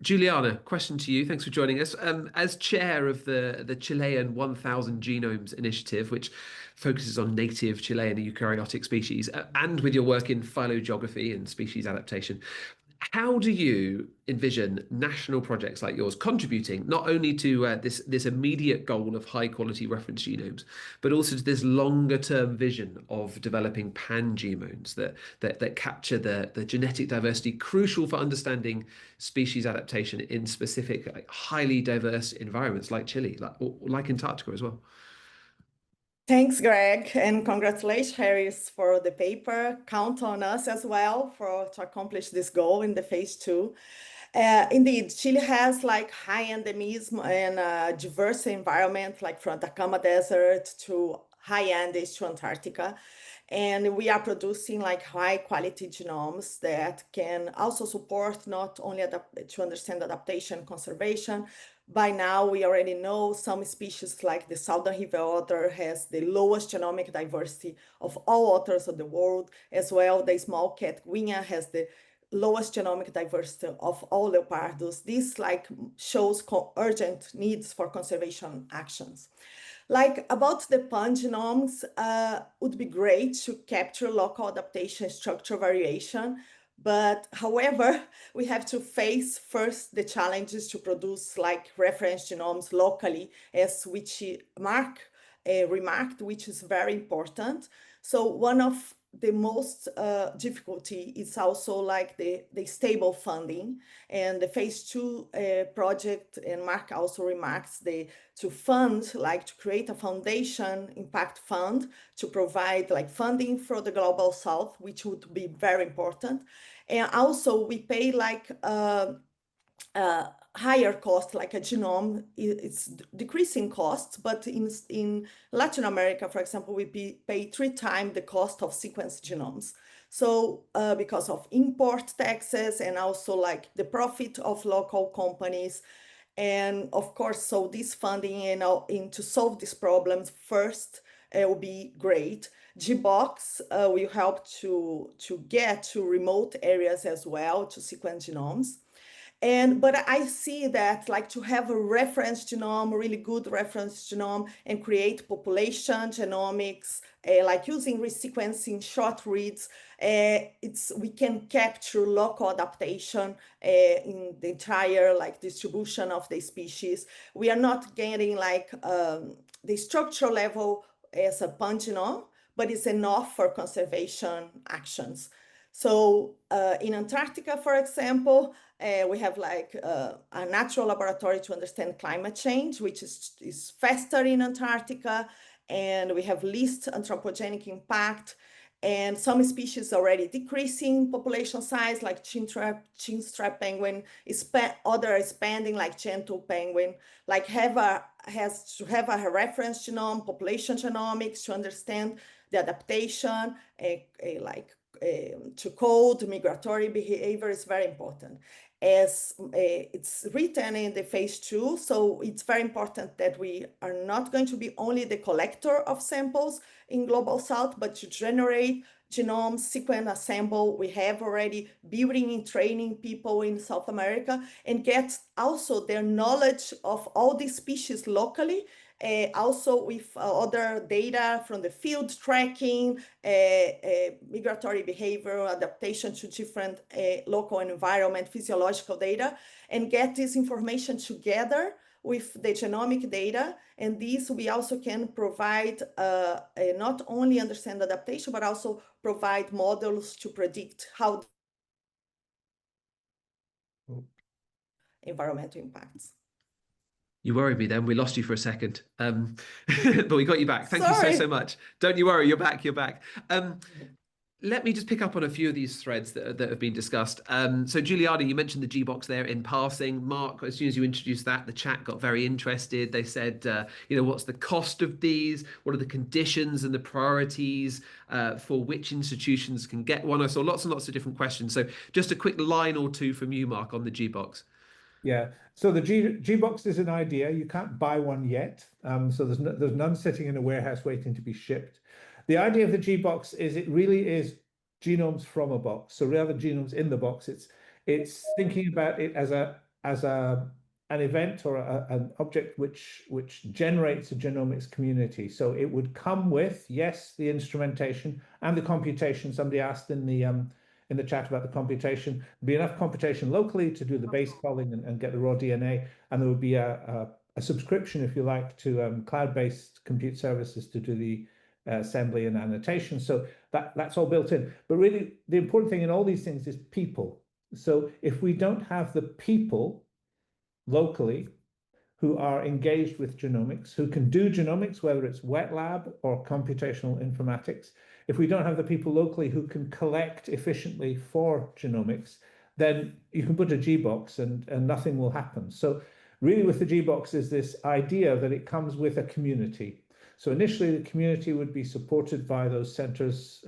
Juliana, question to you. Thanks for joining us. As chair of the Chilean 1000 Genomes Initiative, which focuses on native Chilean eukaryotic species, and with your work in phylogeography and species adaptation, how do you envision national projects like yours contributing not only to this immediate goal of high quality reference genomes, but also to this longer term vision of developing pan-genomes that capture the genetic diversity crucial for understanding species adaptation in specific, highly diverse environments like Chile, like Antarctica as well? Thanks, Greg, and congratulations, Harris, for the paper. Count on us as well to accomplish this goal in the phase 2. Indeed, Chile has like high endemism and diverse environment, like from Atacama Desert to high Andes to Antarctica. And we are producing like high quality genomes that can also support not only to understand adaptation and conservation. By now, we already know some species like the southern river otter has the lowest genomic diversity of all otters of the world. As well, the small cat guinea has the lowest genomic diversity of all leopardos. This like shows urgent needs for conservation actions. Like about the pan-genomes, would be great to capture local adaptation structure variation. But however, we have to face first the challenges to produce like reference genomes locally, as which Mark remarked, which is very important. So one of the most difficulty is also like the stable funding, and the phase 2 project, and Mark also remarks to fund, like to create a foundation impact fund to provide like funding for the global south, which would be very important. And also we pay like higher cost, like a genome, it's decreasing costs, but in Latin America, for example, we pay 3 times the cost of sequenced genomes. So because of import taxes and also like the profit of local companies. And of course, so this funding, you know, to solve these problems first will be great. GBox will help to get to remote areas as well to sequence genomes. But I see that like to have a reference genome, really good reference genome, and create population genomics, like using resequencing short reads, we can capture local adaptation in the entire like distribution of the species. We are not getting like the structural level as a pan-genome, but it's enough for conservation actions. So in Antarctica, for example, we have like a natural laboratory to understand climate change, which is faster in Antarctica, and we have least anthropogenic impact, and some species already decreasing population size, like chinstrap penguin, other expanding like gentle penguin, like has to have a reference genome, population genomics to understand the adaptation, to code migratory behavior is very important. As it's written in the phase 2, so it's very important that we are not going to be only the collector of samples in Global South, but to generate genomes, sequence, assemble. We have already building and training people in South America, and get also their knowledge of all these species locally, also with other data from the field tracking, migratory behavior, adaptation to different local environment, physiological data, and get this information together with the genomic data. And this we also can provide not only understand adaptation, but also provide models to predict how environmental impacts. You worried me then. We lost you for a second, but we got you back. Thank you so much. Don't you worry, you're back. Let me just pick up on a few of these threads that have been discussed. So Juliana, you mentioned the GBox there in passing. Mark, as soon as you introduced that, the chat got very interested. They said, what's the cost of these? What are the conditions and the priorities for which institutions can get one? I saw lots and lots of different questions. So just a quick line or two from you, Mark, on the GBox. Yeah, so the GBox is an idea. You can't buy one yet. So there's none sitting in a warehouse waiting to be shipped. The idea of the GBox is it really is genomes from a box. So rather than genomes in the box, It's thinking about it as an event or an object which generates a genomics community. So it would come with, yes, the instrumentation and the computation. Somebody asked in the chat about the computation. There'd be enough computation locally to do the base calling and get the raw DNA, and there would be a subscription, if you like, to cloud-based compute services to do the assembly and annotation. So that's all built in. But really, the important thing in all these things is people. So if we don't have the people locally who are engaged with genomics, who can do genomics, whether it's wet lab or computational informatics, if we don't have the people locally who can collect efficiently for genomics, then you can put a G-box and nothing will happen. So really with the G-box is this idea that it comes with a community. So initially the community would be supported by those centers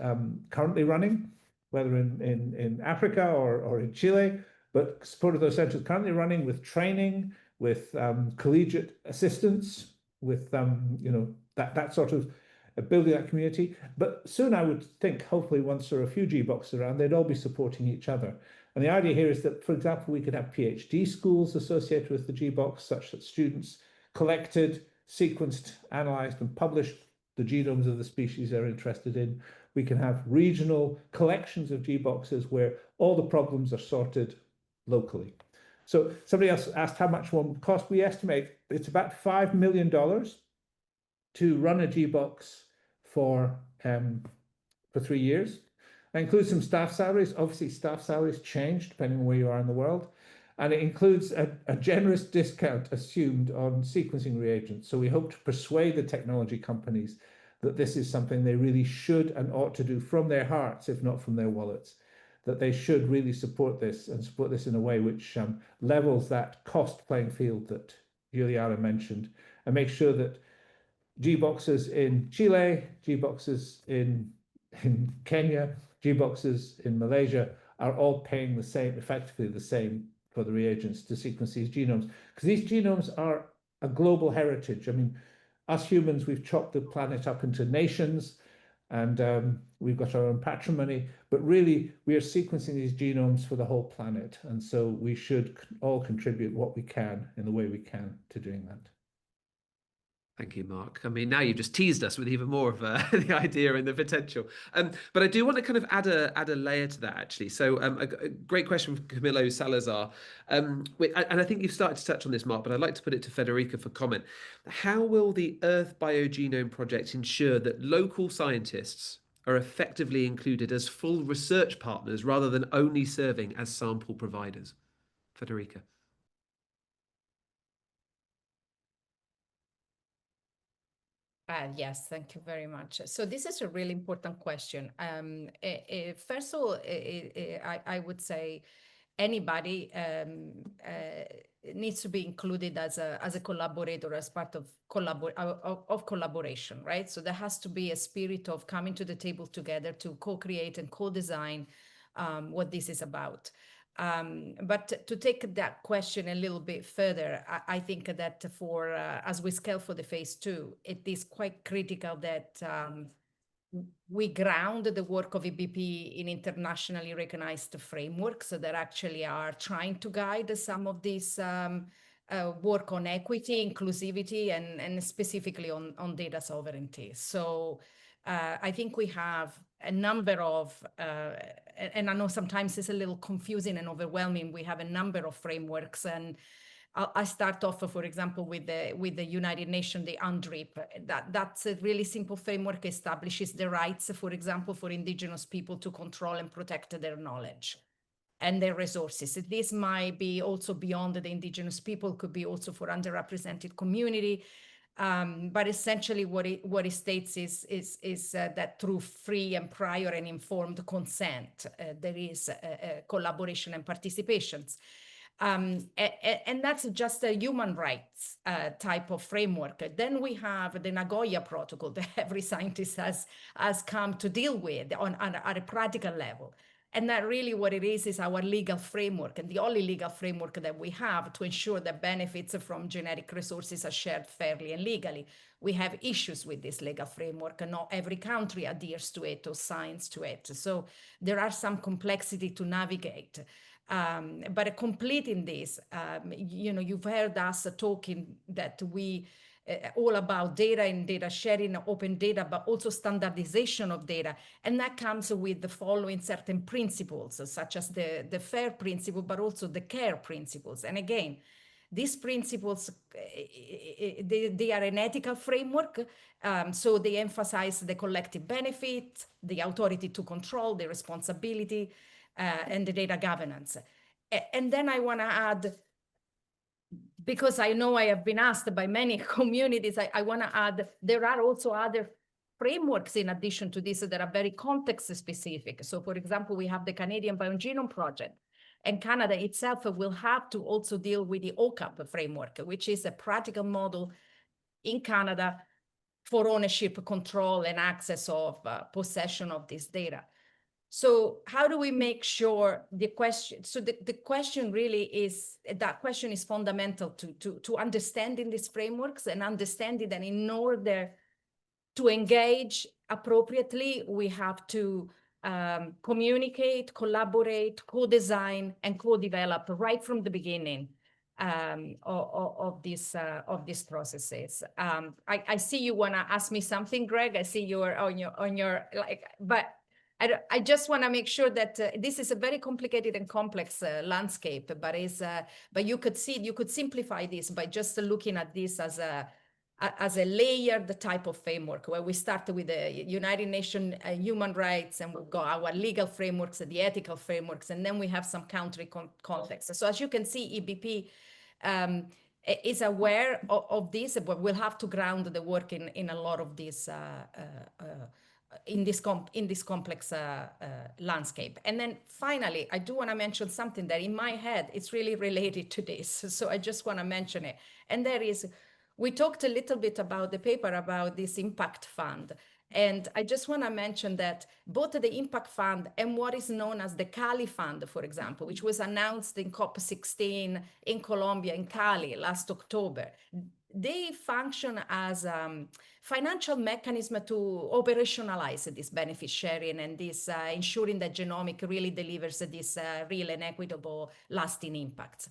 currently running, whether in Africa or in Chile, but supported those centers currently running with training, with collegiate assistance, with that sort of building that community. But soon I would think, hopefully once there are a few G-boxes around, they'd all be supporting each other. And the idea here is that, for example, we could have PhD schools associated with the G-box, such that students collected, sequenced, analyzed, and published the genomes of the species they're interested in. We can have regional collections of G-boxes where all the problems are sorted locally. So somebody else asked how much one would cost. We estimate it's about $5 million to run a G-box for 3 years. That includes some staff salaries. Obviously, staff salaries change depending on where you are in the world. And it includes a generous discount assumed on sequencing reagents. So we hope to persuade the technology companies that this is something they really should and ought to do from their hearts, if not from their wallets, that they should really support this and support this in a way which levels that cost playing field that Juliana mentioned, and make sure that G-boxes in Chile, G-boxes in Kenya, G-boxes in Malaysia are all paying the same, effectively the same, for the reagents to sequence these genomes. Because these genomes are a global heritage. I mean, us humans, we've chopped the planet up into nations, and we've got our own patrimony, but really we are sequencing these genomes for the whole planet. And so we should all contribute what we can in the way we can to doing that. Thank you, Mark. I mean, now you've just teased us with even more of the idea and the potential. But I do want to kind of add a layer to that, actually. So a great question from Camilo Salazar. And I think you've started to touch on this, Mark, but I'd like to put it to Federica for comment. How will the Earth BioGenome Project ensure that local scientists are effectively included as full research partners rather than only serving as sample providers? Federica. Yes, thank you very much. So this is a really important question. First of all, I would say anybody needs to be included as a collaborator, as part of collaboration, right? So there has to be a spirit of coming to the table together to co-create and co-design what this is about. But to take that question a little bit further, I think that as we scale for the phase 2, it is quite critical that we ground the work of EBP in internationally recognized frameworks that actually are trying to guide some of this work on equity, inclusivity, and specifically on data sovereignty. So I think we have a number of, and I know sometimes it's a little confusing and overwhelming. We have a number of frameworks, and I start off, for example, with the United Nations, the UNDRIP. That's a really simple framework, establishes the rights, for example, for indigenous people to control and protect their knowledge and their resources. This might be also beyond the indigenous people, could be also for underrepresented community. But essentially what it states is that through free and prior and informed consent, there is collaboration and participations. And that's just a human rights type of framework. Then we have the Nagoya Protocol that every scientist has come to deal with at a practical level. And that really what it is our legal framework, and the only legal framework that we have to ensure that benefits from genetic resources are shared fairly and legally. We have issues with this legal framework, and not every country adheres to it or signs to it. So there are some complexity to navigate. But completing this, you've heard us talking that we all about data and data sharing, open data, but also standardization of data. And that comes with the following certain principles, such as the FAIR principle, but also the CARE principles. And again, these principles, they are an ethical framework, so they emphasize the collective benefit, the authority to control, the responsibility, and the data governance. And then I want to add, because I know I have been asked by many communities, I want to add, there are also other frameworks in addition to this that are very context specific. So for example, we have the Canadian BioGenome Project, and Canada itself will have to also deal with the OCAP framework, which is a practical model in Canada for ownership, control, and access of possession of this data. So how do we make sure the question, so the question really is, that question is fundamental to understanding these frameworks and understanding that in order to engage appropriately, we have to communicate, collaborate, co-design, and co-develop right from the beginning of these processes. I see you want to ask me something, Greg. I see you're on your like, but I just want to make sure that this is a very complicated and complex landscape, but you could simplify this by just looking at this as a layered type of framework, where we start with the United Nations human rights, and we've got our legal frameworks, the ethical frameworks, and then we have some country context. So as you can see, EBP is aware of this, but we'll have to ground the work in a lot of this in this complex landscape. And then finally, I do want to mention something that in my head, it's really related to this. So I just want to mention it. And there is, we talked a little bit about the paper about this impact fund. And I just want to mention that both the impact fund and what is known as the Cali fund, for example, which was announced in COP16 in Colombia, in Cali last October, they function as financial mechanism to operationalize this benefit sharing and this ensuring that genomic really delivers this real and equitable lasting impacts.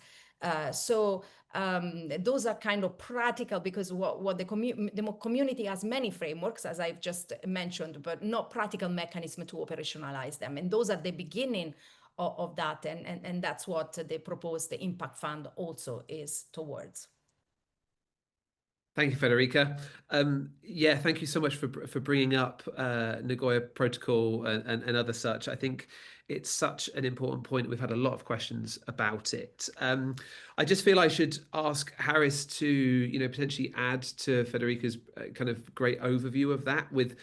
So those are kind of practical, because what the community has many frameworks, as I've just mentioned, but not practical mechanism to operationalize them. And those are the beginning of that. And that's what the proposed impact fund also is towards. Thank you, Federica. Yeah, thank you so much for bringing up Nagoya Protocol and other such. I think it's such an important point. We've had a lot of questions about it. I just feel I should ask Harris to, potentially add to Federica's kind of great overview of that with,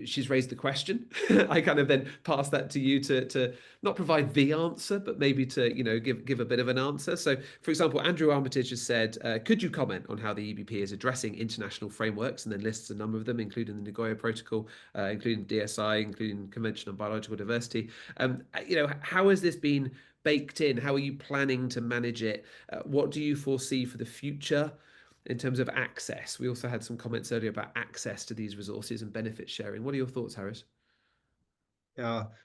she's raised the question. I kind of then pass that to you to not provide the answer, but maybe to, give a bit of an answer. So, for example, Andrew Armitage has said, could you comment on how the EBP is addressing international frameworks, and then lists a number of them, including the Nagoya Protocol, including DSI, including Convention on Biological Diversity. How has this been baked in? How are you planning to manage it? What do you foresee for the future in terms of access? We also had some comments earlier about access to these resources and benefit sharing. What are your thoughts, Harris?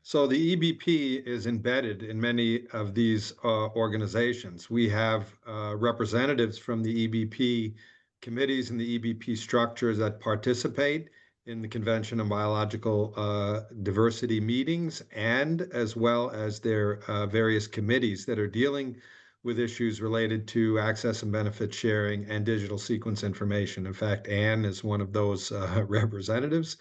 So the EBP is embedded in many of these organizations. We have representatives from the EBP committees and the EBP structures that participate in the Convention on Biological Diversity meetings, and as well as their various committees that are dealing with issues related to access and benefit sharing and digital sequence information. In fact, Anne is one of those representatives.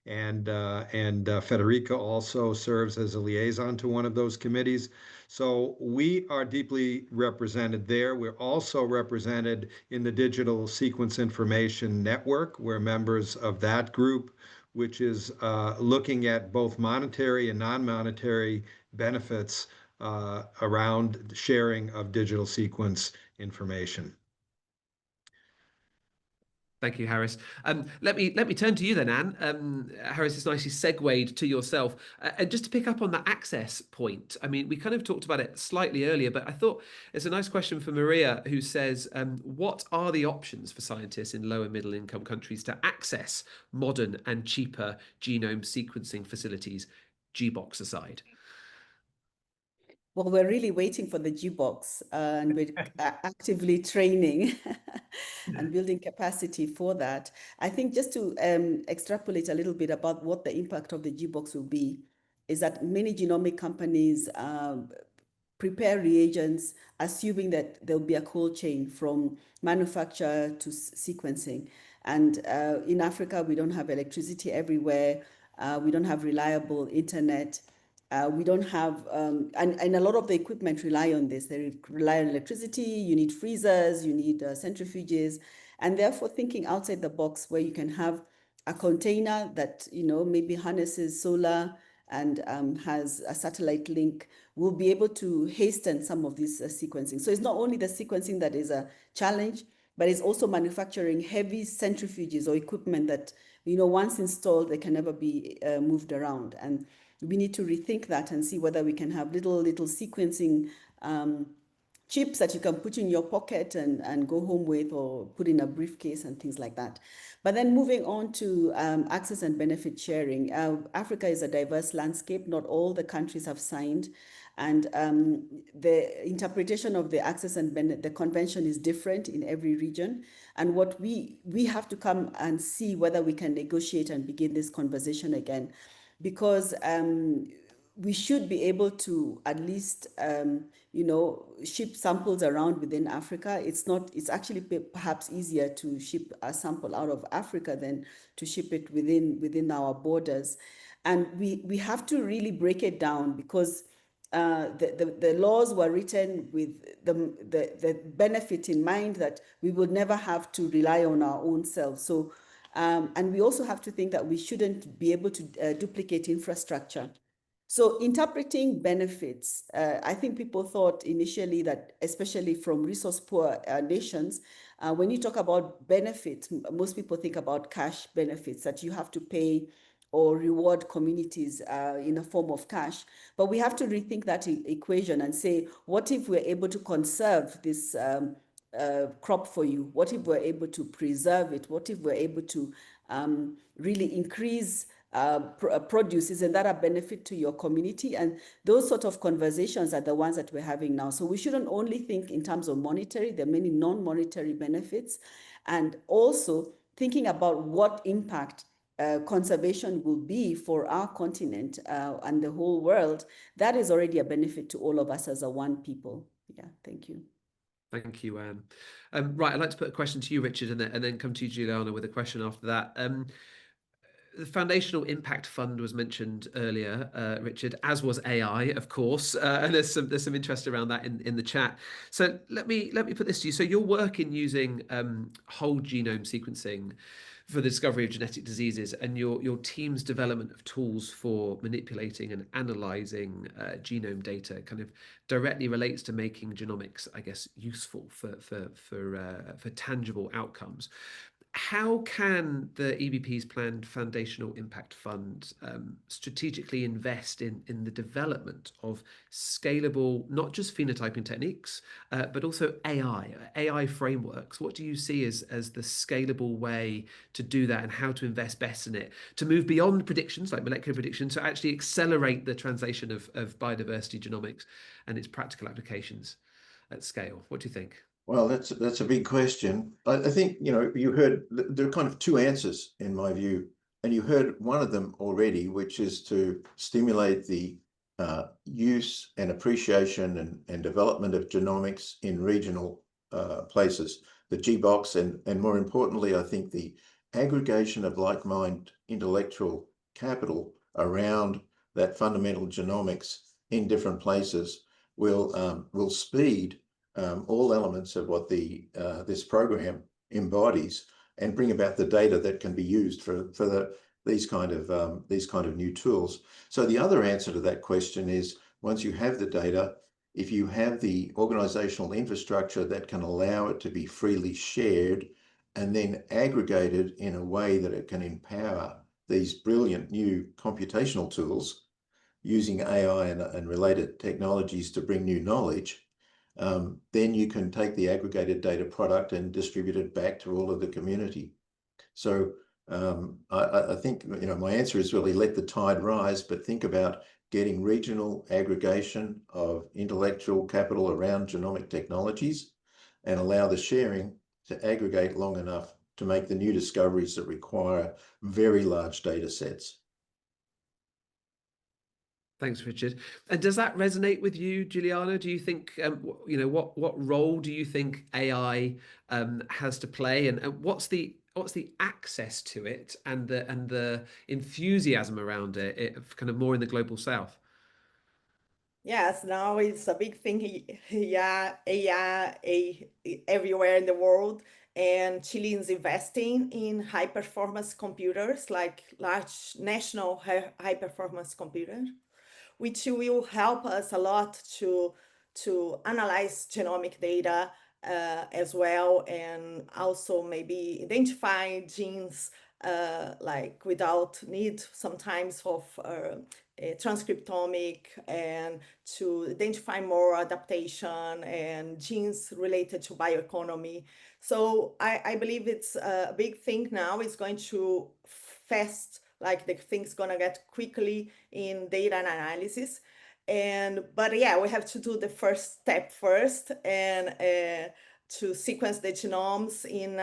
And Federica also serves as a liaison to one of those committees. So we are deeply represented there. We're also represented in the Digital Sequence Information Network. We're members of that group, which is looking at both monetary and non-monetary benefits around the sharing of digital sequence information. Thank you, Harris. Let me turn to you then, Anne. Harris has nicely segued to yourself. And just to pick up on the access point, I mean, we kind of talked about it slightly earlier, but I thought it's a nice question for Maria, who says, what are the options for scientists in low and middle income countries to access modern and cheaper genome sequencing facilities, GBox aside? Well, we're really waiting for the G-Box, and we're actively training and building capacity for that. I think just to extrapolate a little bit about what the impact of the G-Box will be, is that many genomic companies prepare reagents, assuming that there'll be a cold chain from manufacture to sequencing. And in Africa, we don't have electricity everywhere. We don't have reliable internet. We don't have, and a lot of the equipment rely on this. They rely on electricity, you need freezers, you need centrifuges, and therefore thinking outside the box where you can have a container that, maybe harnesses solar and has a satellite link, will be able to hasten some of this sequencing. So it's not only the sequencing that is a challenge, but it's also manufacturing heavy centrifuges or equipment that, once installed, they can never be moved around. And we need to rethink that and see whether we can have little sequencing chips that you can put in your pocket and go home with, or put in a briefcase and things like that. But then moving on to access and benefit sharing. Africa is a diverse landscape. Not all the countries have signed. And the interpretation of the access and the convention is different in every region. And what we have to come and see whether we can negotiate and begin this conversation again, because we should be able to at least, ship samples around within Africa. It's actually perhaps easier to ship a sample out of Africa than to ship it within our borders. And we have to really break it down, because the laws were written with the benefit in mind that we would never have to rely on our own selves. So, and we also have to think that we shouldn't be able to duplicate infrastructure. So interpreting benefits, I think people thought initially that, especially from resource poor nations, when you talk about benefits, most people think about cash benefits that you have to pay or reward communities in a form of cash. But we have to rethink that equation and say, what if we're able to conserve this crop for you? What if we're able to preserve it? What if we're able to really increase produce? Isn't that a benefit to your community? And those sort of conversations are the ones that we're having now. So we shouldn't only think in terms of monetary. There are many non-monetary benefits, and also thinking about what impact conservation will be for our continent and the whole world. That is already a benefit to all of us as a one people. Yeah, thank you. Thank you, Anne. Right, I'd like to put a question to you, Richard, and then come to you, Juliana, with a question after that. The Foundational Impact Fund was mentioned earlier, Richard, as was AI, of course, and there's some interest around that in the chat. So let me put this to you. So you're working using whole genome sequencing for the discovery of genetic diseases, and your team's development of tools for manipulating and analyzing genome data kind of directly relates to making genomics, I guess, useful for tangible outcomes. How can the EBP's planned Foundational Impact Fund strategically invest in the development of scalable, not just phenotyping techniques, but also AI frameworks? What do you see as the scalable way to do that, and how to invest best in it, to move beyond predictions like molecular predictions, to actually accelerate the translation of biodiversity genomics and its practical applications at scale? What do you think? Well, that's a big question. I think, you heard there are kind of two answers in my view, and you heard one of them already, which is to stimulate the use and appreciation and development of genomics in regional places, the G-Box, and more importantly, I think the aggregation of like-minded intellectual capital around that fundamental genomics in different places will speed all elements of what this program embodies, and bring about the data that can be used for these kind of new tools. So the other answer to that question is, once you have the data, if you have the organizational infrastructure that can allow it to be freely shared and then aggregated in a way that it can empower these brilliant new computational tools using AI and related technologies to bring new knowledge, then you can take the aggregated data product and distribute it back to all of the community. So I think, you know, my answer is really let the tide rise, but think about getting regional aggregation of intellectual capital around genomic technologies and allow the sharing to aggregate long enough to make the new discoveries that require very large data sets. Thanks, Richard. And does that resonate with you, Juliana? Do you think, you know, what role do you think AI has to play, and what's the access to it and the enthusiasm around it, kind of more in the global south? Yes, now it's a big thing. Yeah, AI everywhere in the world, and Chile is investing in high performance computers, like large national high performance computers, which will help us a lot to analyze genomic data as well, and also maybe identify genes like without need sometimes of transcriptomic, and to identify more adaptation and genes related to bioeconomy. So I believe it's a big thing now. It's going to fast, like the thing's gonna get quickly in data analysis. But yeah, we have to do the first step first, and to sequence the genomes in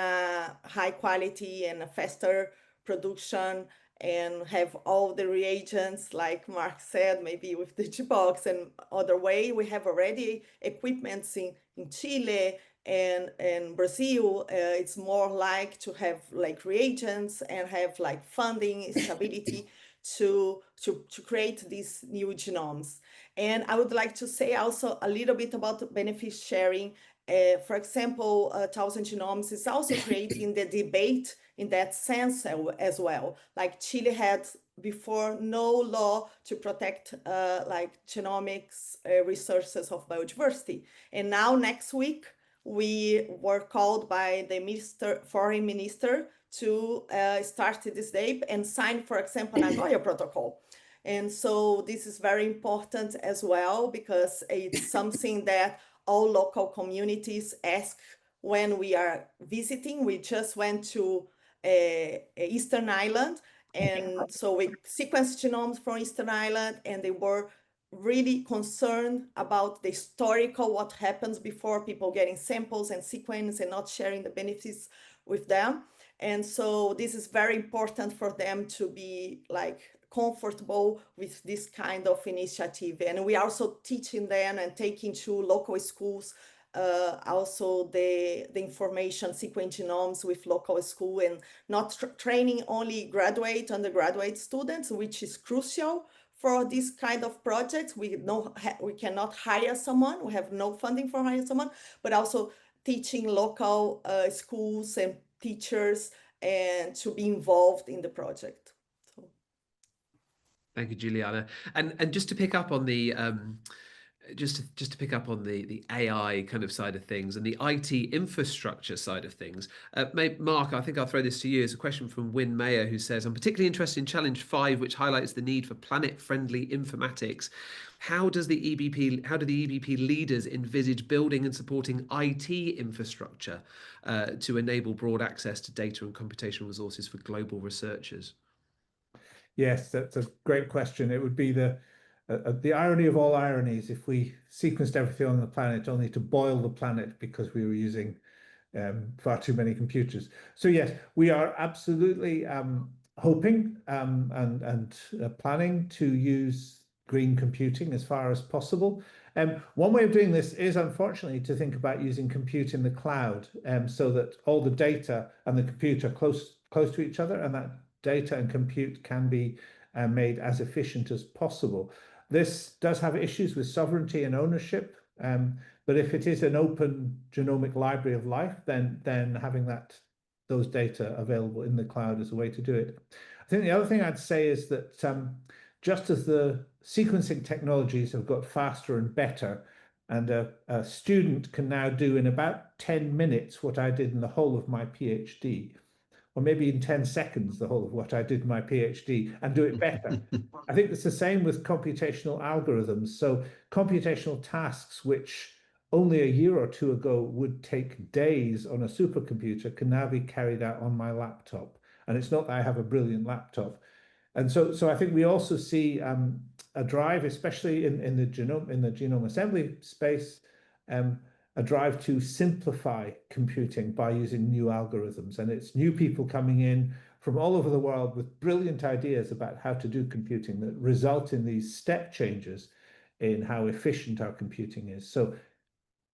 high quality and a faster production, and have all the reagents, like Mark said, maybe with the G-Box and other way. We have already equipments in Chile and Brazil. It's more like to have like reagents and have like funding stability to create these new genomes. And I would like to say also a little bit about benefit sharing. For example, 1,000 Genomes is also creating the debate in that sense as well. Like Chile had before no law to protect like genomics resources of biodiversity. And now next week, we were called by the foreign minister to start this day and sign, for example, Nagoya Protocol. And so this is very important as well, because it's something that all local communities ask when we are visiting. We just went to Eastern Island, and so we sequenced genomes from Eastern Island, and they were really concerned about the historical, what happens before people getting samples and sequence and not sharing the benefits with them. And so this is very important for them to be like comfortable with this kind of initiative. And we are also teaching them and taking to local schools also the information sequence genomes with local school, and not training only graduate, undergraduate students, which is crucial for this kind of projects. We cannot hire someone. We have no funding for hiring someone, but also teaching local schools and teachers and to be involved in the project. So. Thank you, Juliana. And just to pick up on the just to pick up on the AI kind of side of things and the IT infrastructure side of things, Mark, I think I'll throw this to you. It's a question from Wynne Mayer, who says, I'm particularly interested in Challenge 5, which highlights the need for planet-friendly informatics. How do the EBP leaders envisage building and supporting IT infrastructure to enable broad access to data and computational resources for global researchers? Yes, that's a great question. It would be the irony of all ironies if we sequenced everything on the planet only to boil the planet because we were using far too many computers. So yes, we are absolutely hoping and planning to use green computing as far as possible. One way of doing this is, unfortunately, to think about using compute in the cloud, so that all the data and the compute are close to each other, and that data and compute can be made as efficient as possible. This does have issues with sovereignty and ownership, but if it is an open genomic library of life, then having those data available in the cloud is a way to do it. I think the other thing I'd say is that just as the sequencing technologies have got faster and better, and a student can now do in about 10 minutes what I did in the whole of my PhD, or maybe in 10 seconds, the whole of what I did in my PhD, and do it better. I think it's the same with computational algorithms. So computational tasks, which only a year or two ago would take days on a supercomputer, can now be carried out on my laptop. And it's not that I have a brilliant laptop. And so I think we also see a drive, especially in the genome assembly space, a drive to simplify computing by using new algorithms. And it's new people coming in from all over the world with brilliant ideas about how to do computing that result in these step changes in how efficient our computing is. So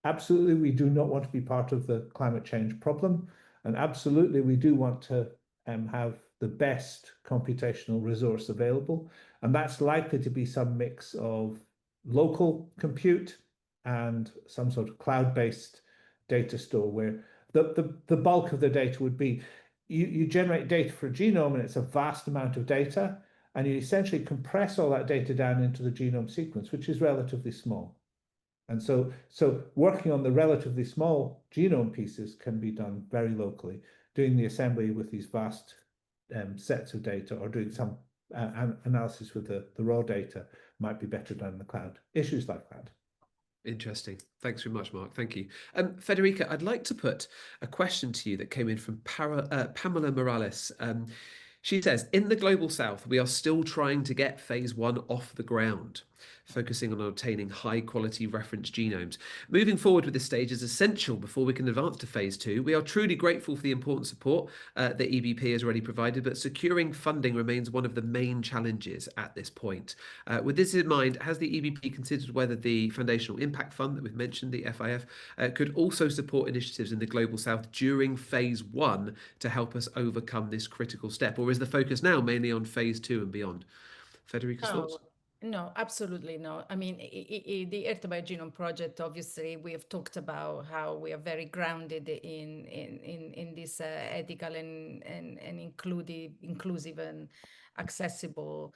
absolutely, we do not want to be part of the climate change problem. And absolutely, we do want to have the best computational resource available. And that's likely to be some mix of local compute and some sort of cloud-based data store where the bulk of the data would be, you generate data for a genome and it's a vast amount of data, and you essentially compress all that data down into the genome sequence, which is relatively small. And so working on the relatively small genome pieces can be done very locally. Doing the assembly with these vast sets of data, or doing some analysis with the raw data, might be better done in the cloud. Issues like that. Interesting. Thanks very much, Mark. Thank you. Federica, I'd like to put a question to you that came in from Pamela Morales. She says, in the Global South, we are still trying to get phase 1 off the ground, focusing on obtaining high quality reference genomes. Moving forward with this stage is essential before we can advance to phase 2. We are truly grateful for the important support that EBP has already provided, but securing funding remains one of the main challenges at this point. With this in mind, has the EBP considered whether the Foundational Impact Fund that we've mentioned, the FIF, could also support initiatives in the Global South during phase 1 to help us overcome this critical step? Or is the focus now mainly on phase 2 and beyond? Federica's thoughts? No, absolutely no. I mean, the Earth BioGenome Project, obviously, we have talked about how we are very grounded in this ethical and inclusive and accessible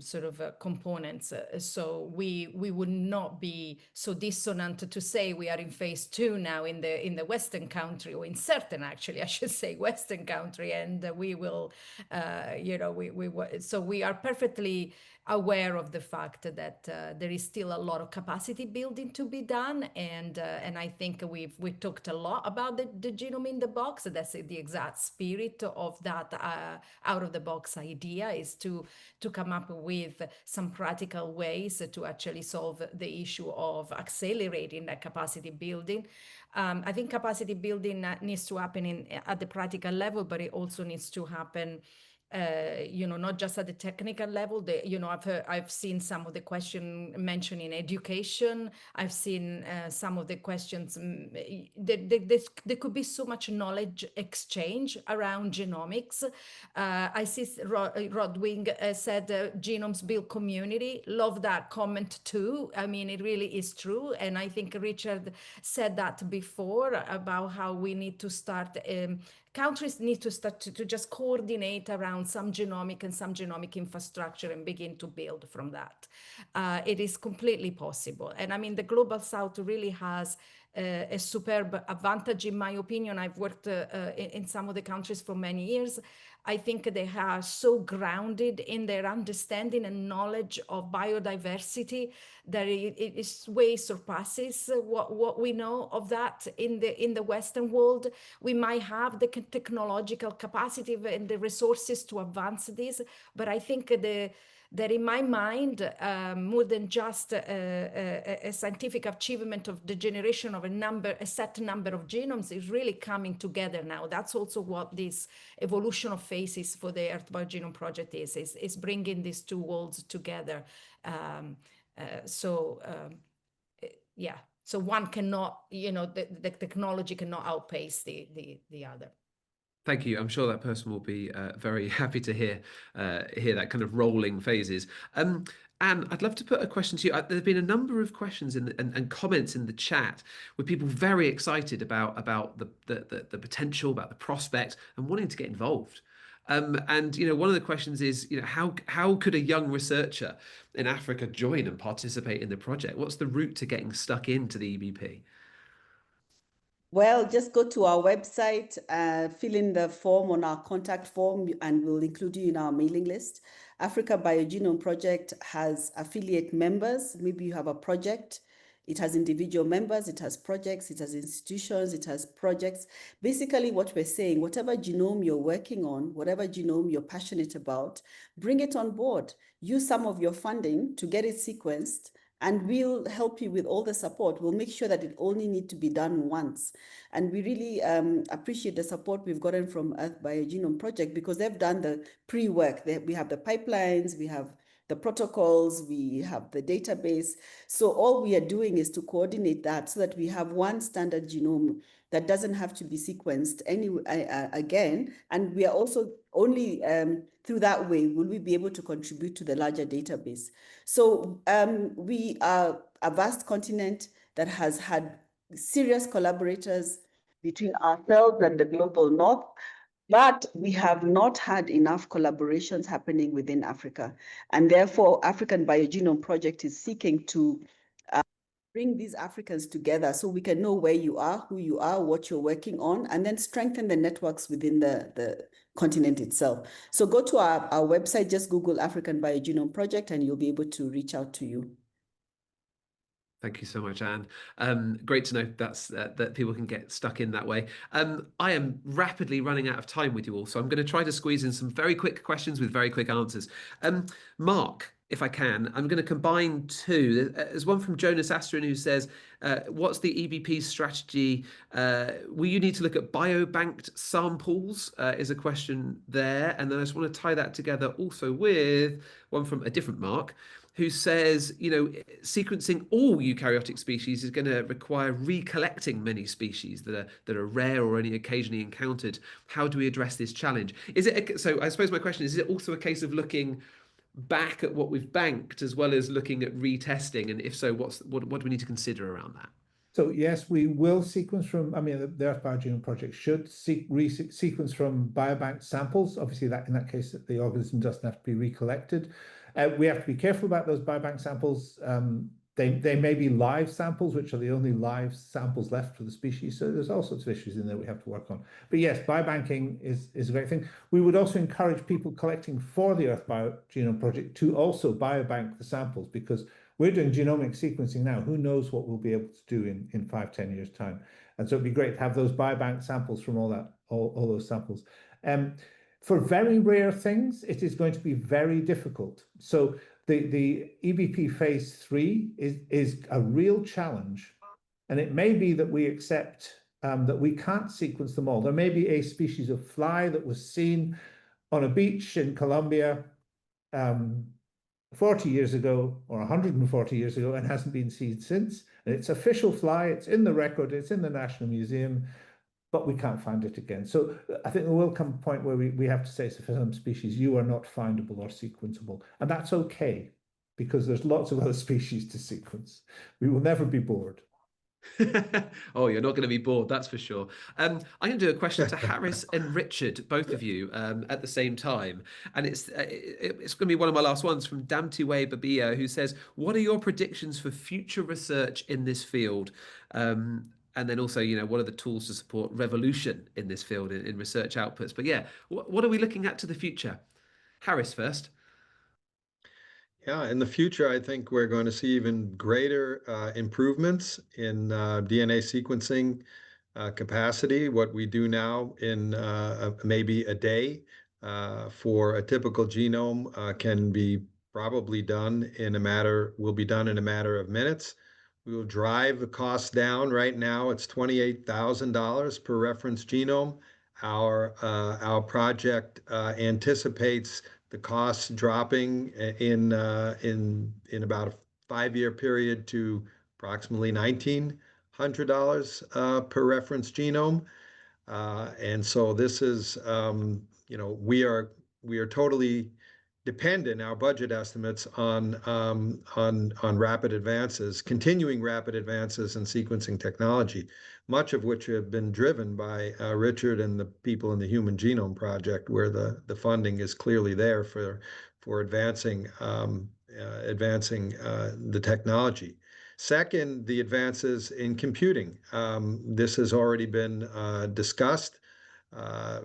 sort of components. So we would not be so dissonant to say we are in phase 2 now in the Western country, or in certain, actually, I should say, Western country, and we will, so we are perfectly aware of the fact that there is still a lot of capacity building to be done, and I think we've talked a lot about the genome in the box. That's the exact spirit of that out of the box idea, is to come up with some practical ways to actually solve the issue of accelerating that capacity building. I think capacity building needs to happen at the practical level, but it also needs to happen not just at the technical level. I've seen some of the question mentioning education. I've seen some of the questions. There could be so much knowledge exchange around genomics. I see Rodwing said genomes build community. Love that comment too. I mean, it really is true. And I think Richard said that before about how we need to start countries need to start to just coordinate around some genomic infrastructure and begin to build from that. It is completely possible. And I mean, the Global South really has a superb advantage, in my opinion. I've worked in some of the countries for many years. I think they are so grounded in their understanding and knowledge of biodiversity that it way surpasses what we know of that in the Western world. We might have the technological capacity and the resources to advance this, but I think that in my mind, more than just a scientific achievement of the generation of a set number of genomes, is really coming together now. That's also what this evolution of phases for the Earth BioGenome Project is bringing these two worlds together. So one cannot, the technology cannot outpace the other. Thank you. I'm sure that person will be very happy to hear that kind of rolling phases. Anne, I'd love to put a question to you. There's been a number of questions and comments in the chat with people very excited about the potential, about the prospect, and wanting to get involved. And one of the questions is, how could a young researcher in Africa join and participate in the project? What's the route to getting stuck into the EBP? Well, just go to our website, fill in the form on our contact form, and we'll include you in our mailing list. Africa BioGenome Project has affiliate members. Maybe you have a project It has individual members, it has projects, it has institutions, it has projects. Basically, what we're saying, whatever genome you're working on, whatever genome you're passionate about, bring it on board. Use some of your funding to get it sequenced, and we'll help you with all the support. We'll make sure that it only needs to be done once. And we really appreciate the support we've gotten from Earth BioGenome Project, because they've done the pre-work. We have the pipelines, we have the protocols, we have the database. So all we are doing is to coordinate that so that we have one standard genome that doesn't have to be sequenced again. And we are also only through that way will we be able to contribute to the larger database. So we are a vast continent that has had serious collaborators between ourselves and the global north, but we have not had enough collaborations happening within Africa. And therefore, African BioGenome Project is seeking to bring these Africans together so we can know where you are, who you are, what you're working on, and then strengthen the networks within the continent itself. So go to our website, just Google African BioGenome Project, and you'll be able to reach out to you. Thank you so much, Anne. Great to know that people can get stuck in that way. I am rapidly running out of time with you all, so I'm going to try to squeeze in some very quick questions with very quick answers. Mark, if I can, I'm going to combine two. There's one from Jonas Astrin who says, what's the EBP strategy? Will you need to look at biobanked samples is a question there. And then I just want to tie that together also with one from a different Mark, who says, you know, sequencing all eukaryotic species is going to require recollecting many species that are rare or only occasionally encountered. How do we address this challenge? So I suppose my question is it also a case of looking back at what we've banked as well as looking at retesting? And if so, what do we need to consider around that? So yes, we will sequence from, the Earth BioGenome Project should sequence from biobank samples. Obviously, that in that case, the organism doesn't have to be recollected. We have to be careful about those biobank samples. They may be live samples, which are the only live samples left for the species. So there's all sorts of issues in there we have to work on. But yes, biobanking is a great thing. We would also encourage people collecting for the Earth BioGenome Project to also biobank the samples, because we're doing genomic sequencing now. Who knows what we'll be able to do in 5-10 years' time? And so it'd be great to have those biobank samples from all those samples. For very rare things, it is going to be very difficult. So the EBP Phase III is a real challenge. And it may be that we accept that we can't sequence them all. There may be a species of fly that was seen on a beach in Colombia 40 years ago or 140 years ago and hasn't been seen since. And it's official fly, it's in the record, it's in the National Museum, but we can't find it again. So I think there will come a point where we have to say to some species, you are not findable or sequenceable. And that's okay, because there's lots of other species to sequence. We will never be bored. Oh, you're not going to be bored, that's for sure. I'm going to do a question to Harris and Richard, both of you, at the same time. And it's going to be one of my last ones from Damtiwe Babia, who says, what are your predictions for future research in this field? And then also, you know, what are the tools to support revolution in this field in research outputs? But yeah, what are we looking at to the future? Harris first. Yeah, in the future, I think we're going to see even greater improvements in DNA sequencing capacity. What we do now in maybe a day for a typical genome can be probably done in will be done in a matter of minutes. We will drive the cost down. Right now, it's $28,000 per reference genome. Our project anticipates the costs dropping in about a 5-year period to approximately $1,900 per reference genome. And so this is, we are totally dependent, our budget estimates, on rapid advances, continuing rapid advances in sequencing technology, much of which have been driven by Richard and the people in the Human Genome Project, where the funding is clearly there for advancing the technology. Second, the advances in computing. This has already been discussed.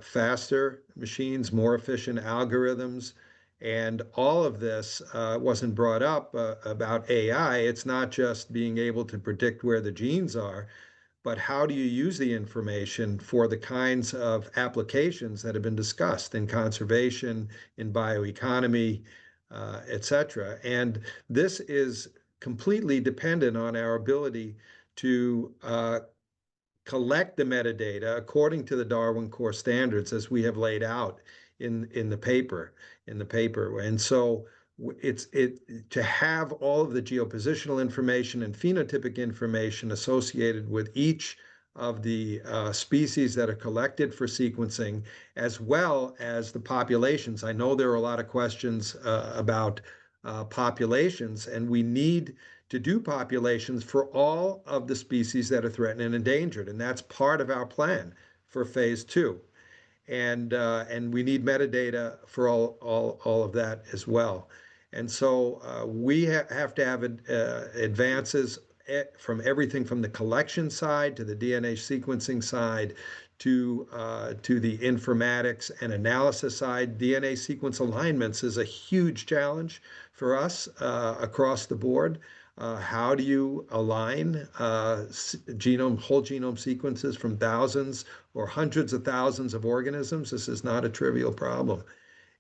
Faster machines, more efficient algorithms, And all of this wasn't brought up about AI. It's not just being able to predict where the genes are, but how do you use the information for the kinds of applications that have been discussed in conservation, in bioeconomy, et cetera. And this is completely dependent on our ability to collect the metadata according to the Darwin Core standards as we have laid out in the paper. And so to have all of the geopositional information and phenotypic information associated with each of the species that are collected for sequencing, as well as the populations. I know there are a lot of questions about populations, and we need to do populations for all of the species that are threatened and endangered, and that's part of our plan for phase 2. And we need metadata for all of that as well. And so we have to have advances from everything from the collection side to the DNA sequencing side to the informatics and analysis side. DNA sequence alignments is a huge challenge for us across the board. How do you align whole genome sequences from thousands or hundreds of thousands of organisms? This is not a trivial problem.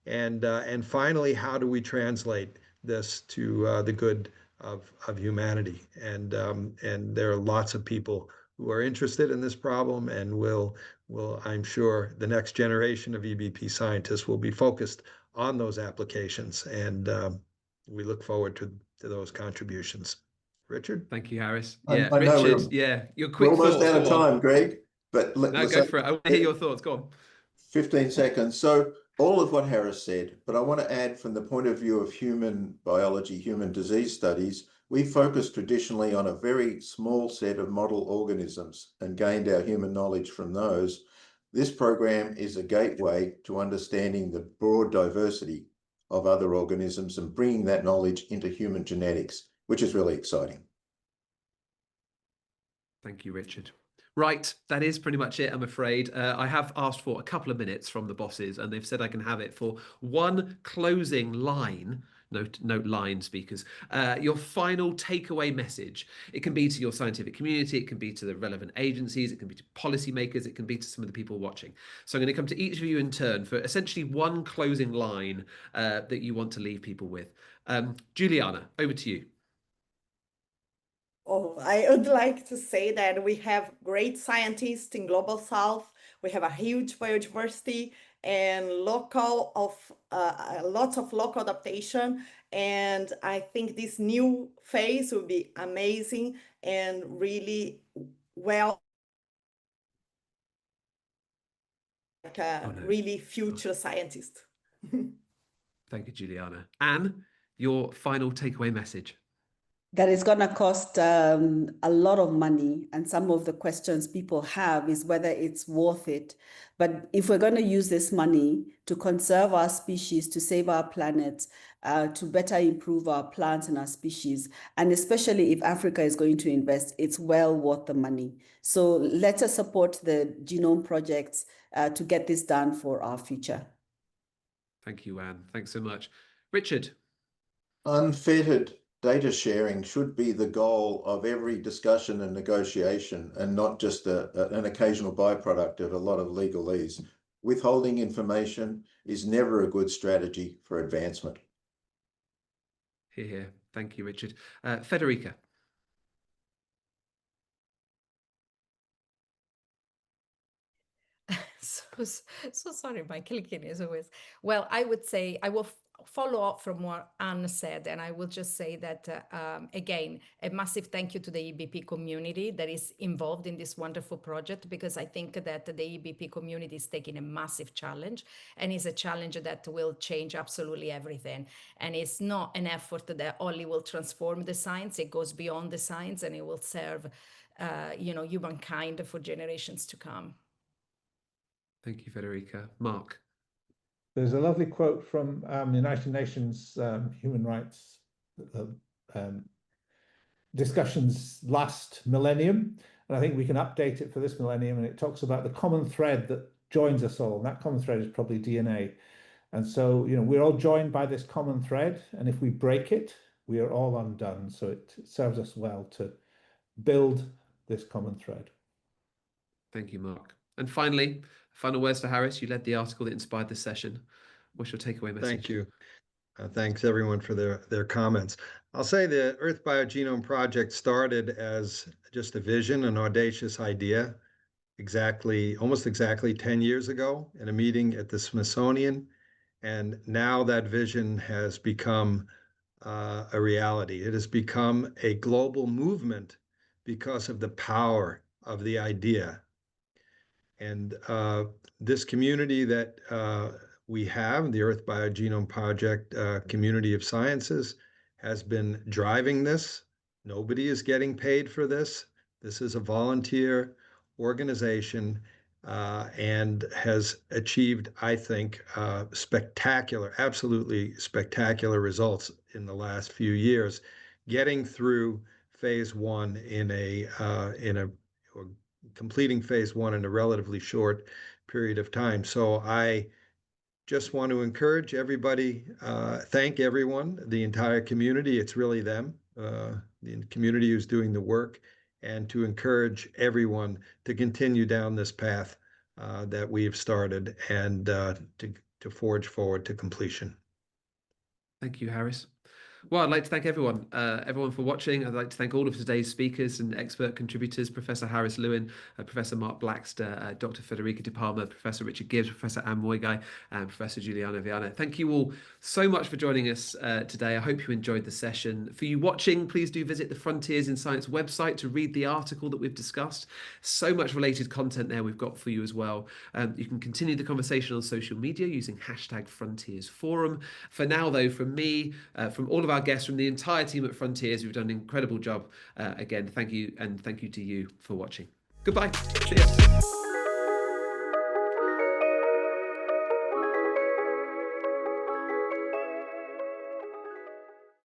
And finally, how do we translate this to the good of humanity? And there are lots of people who are interested in this problem, and will I'm sure the next generation of EBP scientists will be focused on those applications, and we look forward to those contributions. Richard? Thank you, Harris. I Yeah, know Richard, your quick we're almost thoughts. out of Go on. time, Greg, but No, go for it. I want to hear your thoughts. Go on. 15 seconds. So all of what Harris said, but I want to add from the point of view of human biology, human disease studies, we focused traditionally on a very small set of model organisms and gained our human knowledge from those. This program is a gateway to understanding the broad diversity of other organisms and bringing that knowledge into human genetics, which is really exciting. Thank you, Richard. Right, that is pretty much it, I'm afraid. I have asked for a couple of minutes from the bosses, and they've said I can have it for one closing line. Note line, speakers. Your final takeaway message. It can be to your scientific community, it can be to the relevant agencies, it can be to policymakers, it can be to some of the people watching. So I'm going to come to each of you in turn for essentially one closing line that you want to leave people with. Juliana, over to you. Oh, I would like to say that we have great scientists in Global South. We have a huge biodiversity and lots of local adaptation. And I think this new phase will be amazing and really well, really future scientist. Thank you, Juliana. Anne, your final takeaway message. That is going to cost a lot of money. And some of the questions people have is whether it's worth it. But if we're going to use this money to conserve our species, to save our planet, to better improve our plants and our species, and especially if Africa is going to invest, it's well worth the money. So let us support the genome projects to get this done for our future. Thank you, Anne. Thanks so much. Richard. Unfettered data sharing should be the goal of every discussion and negotiation, and not just an occasional byproduct of a lot of legalese. Withholding information is never a good strategy for advancement. Hear, hear. Thank you, Richard. Federica. So sorry, my clicking is always. Well, I would say I will follow up from what Anne said, and I will just say that, again, a massive thank you to the EBP community that is involved in this wonderful project, because I think that the EBP community is taking a massive challenge, and it's a challenge that will change absolutely everything. And it's not an effort that only will transform the science, it goes beyond the science, and it will serve humankind for generations to come. Thank you, Federica. Mark. There's a lovely quote from the United Nations human rights discussions last millennium, and I think we can update it for this millennium, and it talks about the common thread that joins us all, and that common thread is probably DNA. And so, we're all joined by this common thread, and if we break it, we are all undone. So it serves us well to build this common thread. Thank you, Mark. And finally, final words to Harris. You led the article that inspired this session. What's your takeaway message? Thank you. Thanks everyone for their comments. I'll say the Earth BioGenome Project started as just a vision, an audacious idea, almost exactly 10 years ago in a meeting at the Smithsonian. And now that vision has become a reality. It has become a global movement because of the power of the idea. And this community that we have, the Earth BioGenome Project community of sciences, has been driving this. Nobody is getting paid for this. This is a volunteer organization and has achieved, I think, absolutely spectacular results in the last few years, getting through phase one completing phase one in a relatively short period of time. So I just want to encourage everybody, thank everyone, the entire community. It's really them, the community who's doing the work, and to encourage everyone to continue down this path that we've started and to forge forward to completion. Thank you, Harris. Well, I'd like to thank everyone for watching. I'd like to thank all of today's speakers and expert contributors, Professor Harris Lewin, Professor Mark Blaxter, Dr. Federica Di Palma, Professor Richard Gibbs, Professor Anne Muigai, and Professor Juliana Vianna. Thank you all so much for joining us today. I hope you enjoyed the session. For you watching, please do visit the Frontiers in Science website to read the article that we've discussed. So much related content there we've got for you as well. You can continue the conversation on social media using #FrontiersForum. For now, though, from me, from all of our guests, from the entire team at Frontiers, we've done an incredible job. Again, thank you, and thank you to you for watching. Goodbye. Cheers.